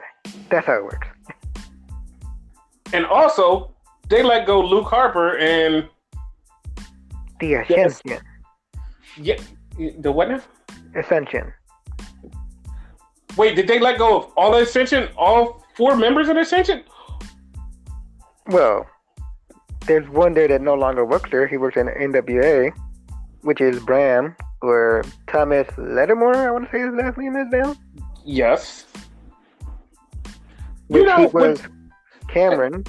that's how it works. And also, they let go Luke Harper and the Ascension. Yeah, the what now? Ascension. Wait, did they let go of all the Ascension? All 4 members of the Ascension? Well, there's one there that no longer works there. He works in NWA, which is Bram, or Thomas Lattimore, I want to say his last name is now. Yes. Which he was Cameron.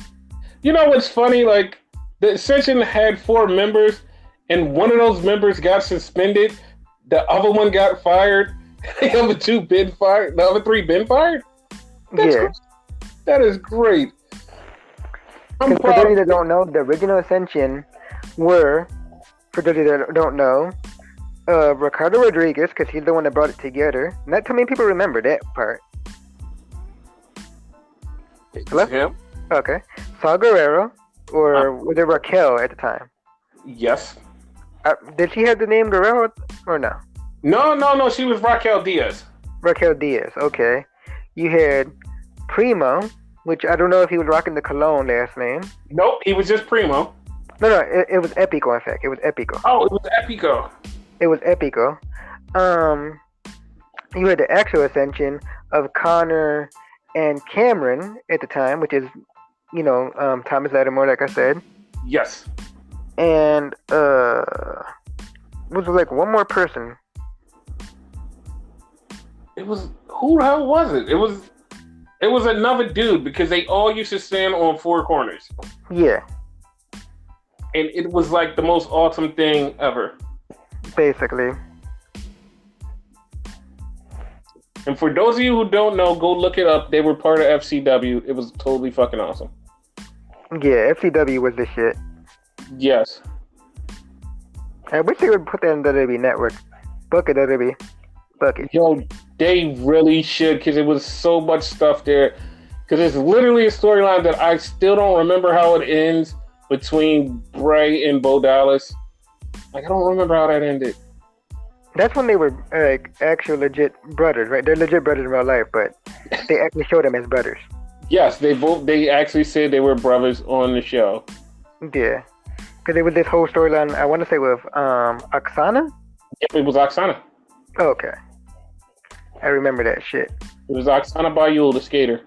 You know what's funny? Like, the Ascension had 4 members, and one of those members got suspended. The other one got fired. The other 2 been fired. The other 3 been fired? Yeah. That is great. For those that don't know, the original Ascension were, for those that don't know, Ricardo Rodriguez, because he's the one that brought it together. Not too many people remember that part. Hello? Him? Okay. Saul Guerrero, or was it Raquel at the time? Yes. Did she have the name Guerrero or no? No. She was Raquel Diaz. Raquel Diaz. Okay. You had Primo, which I don't know if he was rocking the Cologne last name. Nope, he was just Primo. No, it was Epico. In fact, it was Epico. Oh, it was Epico. It was Epico. You had the actual Ascension of Connor and Cameron at the time, which is, Thomas Lattimore, like I said. Yes. And was like one more person. It was, who the hell was it? It was another dude, because they all used to stand on 4 corners. Yeah. And it was like the most awesome thing ever. Basically. And for those of you who don't know, go look it up. They were part of FCW. It was totally fucking awesome. Yeah, FCW was the shit. Yes. I wish they would put that in the WWE Network. Book it, WWE. Book it. Yo, They really should, because it was so much stuff there. Because it's literally a storyline that I still don't remember how it ends between Bray and Bo Dallas. Like, I don't remember how that ended. That's when they were actual legit brothers, right? They're legit brothers in real life, but they actually showed them as brothers. Yes, they actually said they were brothers on the show. Yeah. Because there was this whole storyline, I want to say with Oksana? Yep, it was Oksana. Oh, okay. I remember that shit. It was Oksana Bayul, the skater.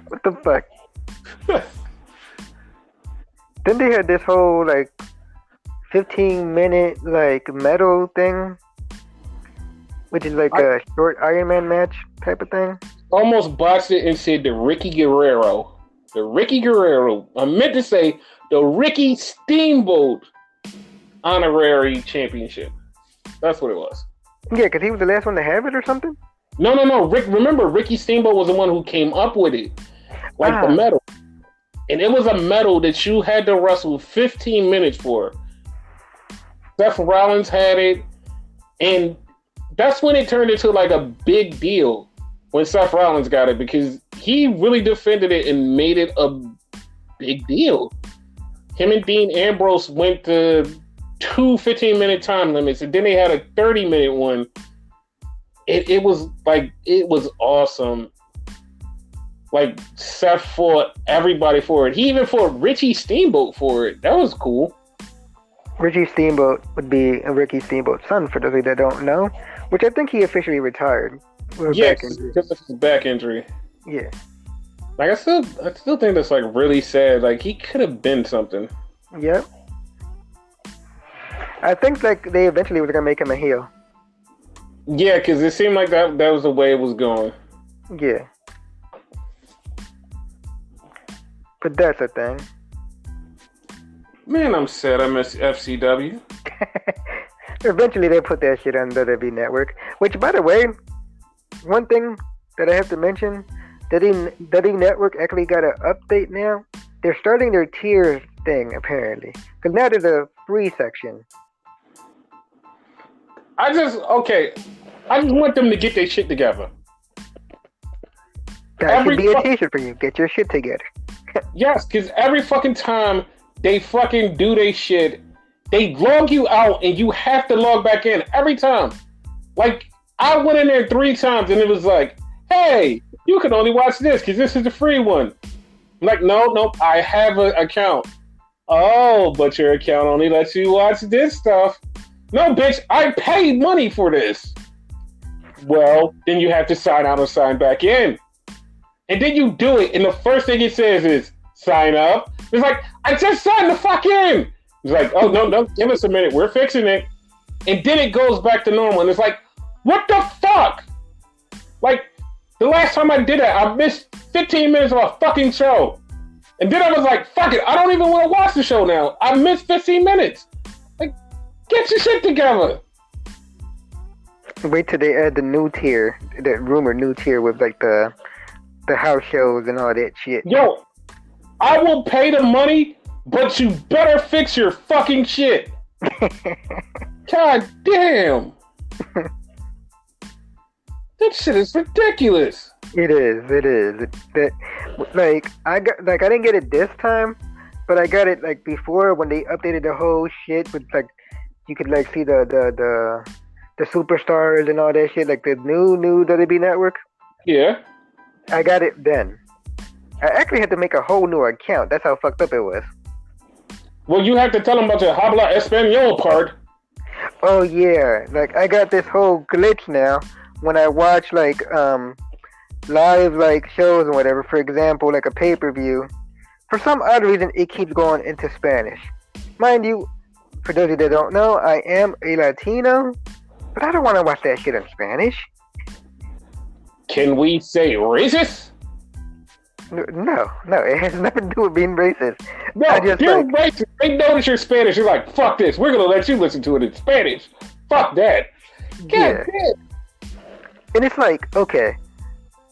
What the fuck? Then they had this whole, 15-minute, medal thing, which is a short Iron Man match type of thing. Almost botched it and said the Ricky Guerrero. The Ricky Guerrero. I meant to say the Ricky Steamboat honorary championship. That's what it was. Yeah, because he was the last one to have it or something? No. Remember, Ricky Steamboat was the one who came up with it. The medal. And it was a medal that you had to wrestle 15 minutes for. Seth Rollins had it. And that's when it turned into a big deal when Seth Rollins got it, because he really defended it and made it a big deal. Him and Dean Ambrose went to 2 15-minute time limits, and then they had a 30-minute one. It was awesome. Seth fought everybody for it. He even fought Richie Steamboat for it. That was cool. Richie Steamboat would be Ricky Steamboat's son, for those that don't know, which I think he officially retired. Yes, because of his back injury. Yeah. I still think that's really sad. He could have been something. Yep. I think they eventually were gonna make him a heel. Yeah, because it seemed like that was the way it was going. Yeah. But that's a thing. Man, I'm sad I miss FCW. Eventually they put that shit on WWE Network. Which, by the way, one thing that I have to mention, WWE Network actually got an update now. They're starting their tiers thing, apparently. Because now there's a free section. I just want them to get their shit together. That should be a t-shirt for you. Get your shit together. Yes, because every fucking time they fucking do their shit, they log you out and you have to log back in every time. I went in there 3 times and it was hey, you can only watch this because this is the free one. I'm no, I have an account. Oh, but your account only lets you watch this stuff. No, bitch, I paid money for this. Well, then you have to sign out or sign back in. And then you do it, and the first thing it says is, sign up. It's I just signed the fuck in. It's oh, no, give us a minute. We're fixing it. And then it goes back to normal. And it's what the fuck? The last time I did that, I missed 15 minutes of a fucking show. And then I was fuck it. I don't even want to watch the show now. I missed 15 minutes. Get your shit together. Wait till they add the new tier, that rumored new tier with the house shows and all that shit. Yo, I will pay the money, but you better fix your fucking shit. God damn. That shit is ridiculous. It is. I didn't get it this time, but I got it before when they updated the whole shit with you could see the superstars and all that shit, the new WWE Network. Yeah. I got it then. I actually had to make a whole new account. That's how fucked up it was. Well, you have to tell them about your Habla Espanol part. Oh yeah, I got this whole glitch now when I watch live shows and whatever. For example, a pay-per-view. For some odd reason, it keeps going into Spanish. Mind you, for those of you that don't know, I am a Latino, but I don't want to watch that shit in Spanish. Can we say racist? No, it has nothing to do with being racist. No, you're racist. They notice you're Spanish. You're fuck this. We're going to let you listen to it in Spanish. Fuck that. God damn. And it's okay,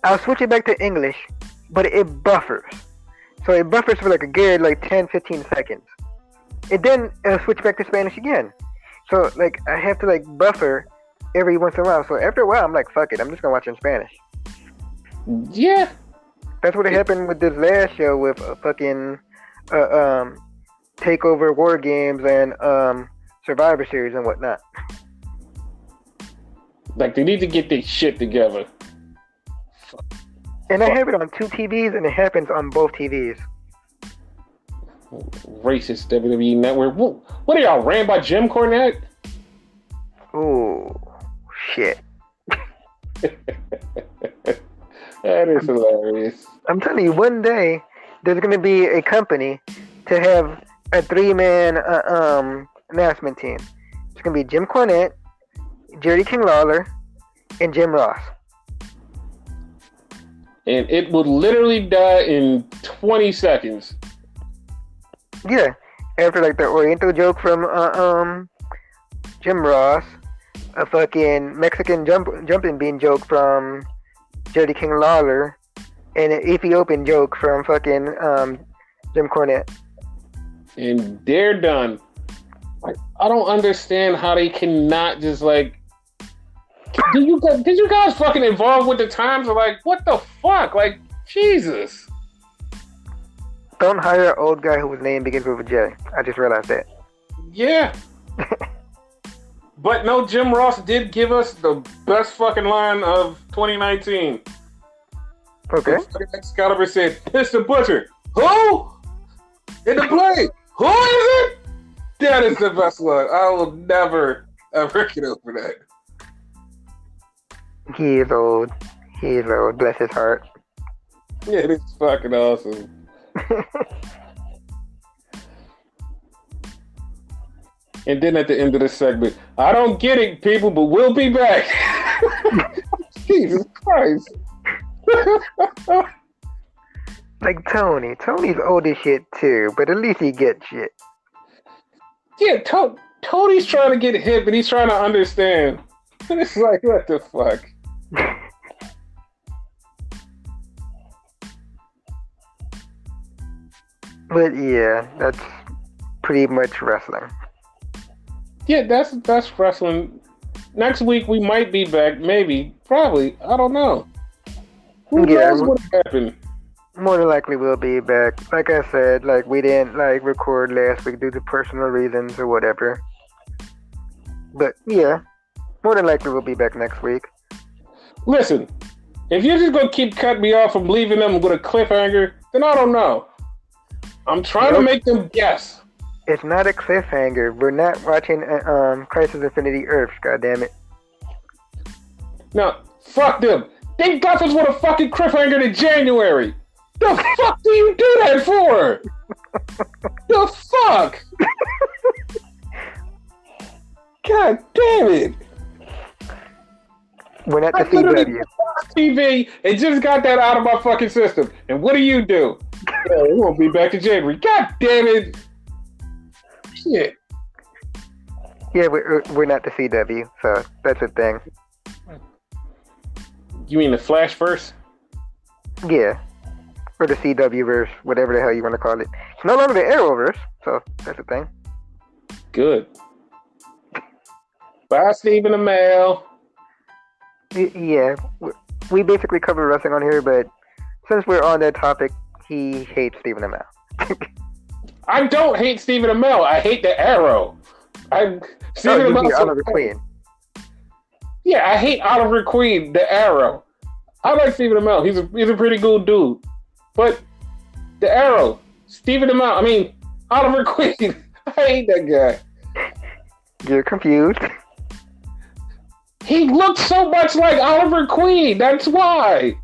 I'll switch it back to English, but it buffers. So it buffers for a good 10, 15 seconds. And then it'll switch back to Spanish again. So I have to buffer every once in a while. So after a while, I'm like, fuck it, I'm just gonna watch in Spanish. Yeah. That's what happened with this last show with fucking Takeover War Games and Survivor Series and whatnot. Like, they need to get their shit together. And I have it on 2 TVs, and it happens on both TVs. Racist WWE Network. What are y'all, ran by Jim Cornette? Ooh, shit. That is hilarious. I'm telling you, one day there's going to be a company to have a 3-man announcement team. It's going to be Jim Cornette, Jerry King Lawler, and Jim Ross. And it will literally die in 20 seconds. Yeah, after like the Oriental joke from Jim Ross, a fucking Mexican jumping bean joke from Jerry King Lawler, and an Ethiopian joke from fucking Jim Cornette. And they're done. Like, I don't understand how they cannot just like. Did you guys fucking evolve with the times? Or like, what the fuck? Like, Jesus. Don't hire an old guy whose name begins with a J. I just realized that. Yeah. But no, Jim Ross did give us the best fucking line of 2019. Okay. Excalibur said, "It's the Butcher." Who? In the play. Who is it? That is the best one. I will never, ever get over that. He is old. Bless his heart. Yeah, it is fucking awesome. And then at the end of the segment, I don't get it, people, but we'll be back. Jesus Christ. Like Tony. Tony's old as shit too, but at least he gets shit. Yeah, Tony's trying to get hip and he's trying to understand. And it's like, what the fuck? But yeah, that's pretty much wrestling. Yeah, that's wrestling. Next week we might be back, maybe, probably. I don't know. Who knows what happened? More than likely we'll be back. Like I said, like we didn't like record last week due to personal reasons or whatever. But yeah, more than likely we'll be back next week. Listen, if you're just gonna keep cutting me off from leaving them with a cliffhanger, then I don't know. I'm trying to make them guess. It's not a cliffhanger. We're not watching Crisis Infinity Earths, goddammit. No, fuck them. They got us with a fucking cliffhanger in January. The fuck do you do that for? The fuck? God damn it. We're not the CW. TV and just got that out of my fucking system. And what do? Yeah, we won't be back in January. God damn it. Shit. Yeah, we're not the CW, so that's a thing. You mean the Flash verse? Yeah. Or the CW verse, whatever the hell you want to call it. It's no longer the Arrowverse, so that's a thing. Good. Bye, Stephen Amell. Yeah. We basically cover wrestling on here, but since we're on that topic, he hates Stephen Amell. I don't hate Stephen Amell. I hate the Arrow. Stephen Amell. Oliver Queen. Yeah, I hate Oliver Queen, the Arrow. I like Stephen Amell. He's a pretty good dude. But the Arrow, Stephen Amell, Oliver Queen. I hate that guy. You're confused. He looks so much like Oliver Queen. That's why.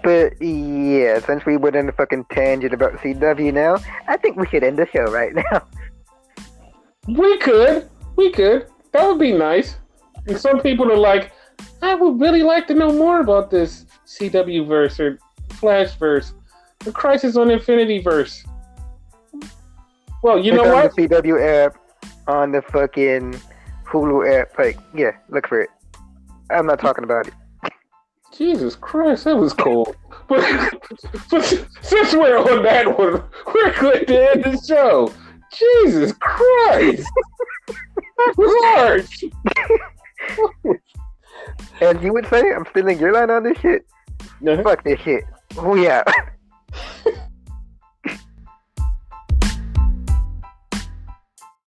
But yeah, since we went on a fucking tangent about CW now, I think we should end the show right now. We could. That would be nice. And some people are like, I would really like to know more about this CW verse or Flash verse, the Crisis on Infinity verse. Well, you know what? On the CW app, on the fucking Hulu app, like, yeah, look for it. I'm not talking about it. Jesus Christ, that was cool. But since we're on that one, we're going to end the show. Jesus Christ! That was harsh. And you would say I'm stealing your line on this shit? Uh-huh. Fuck this shit. We out.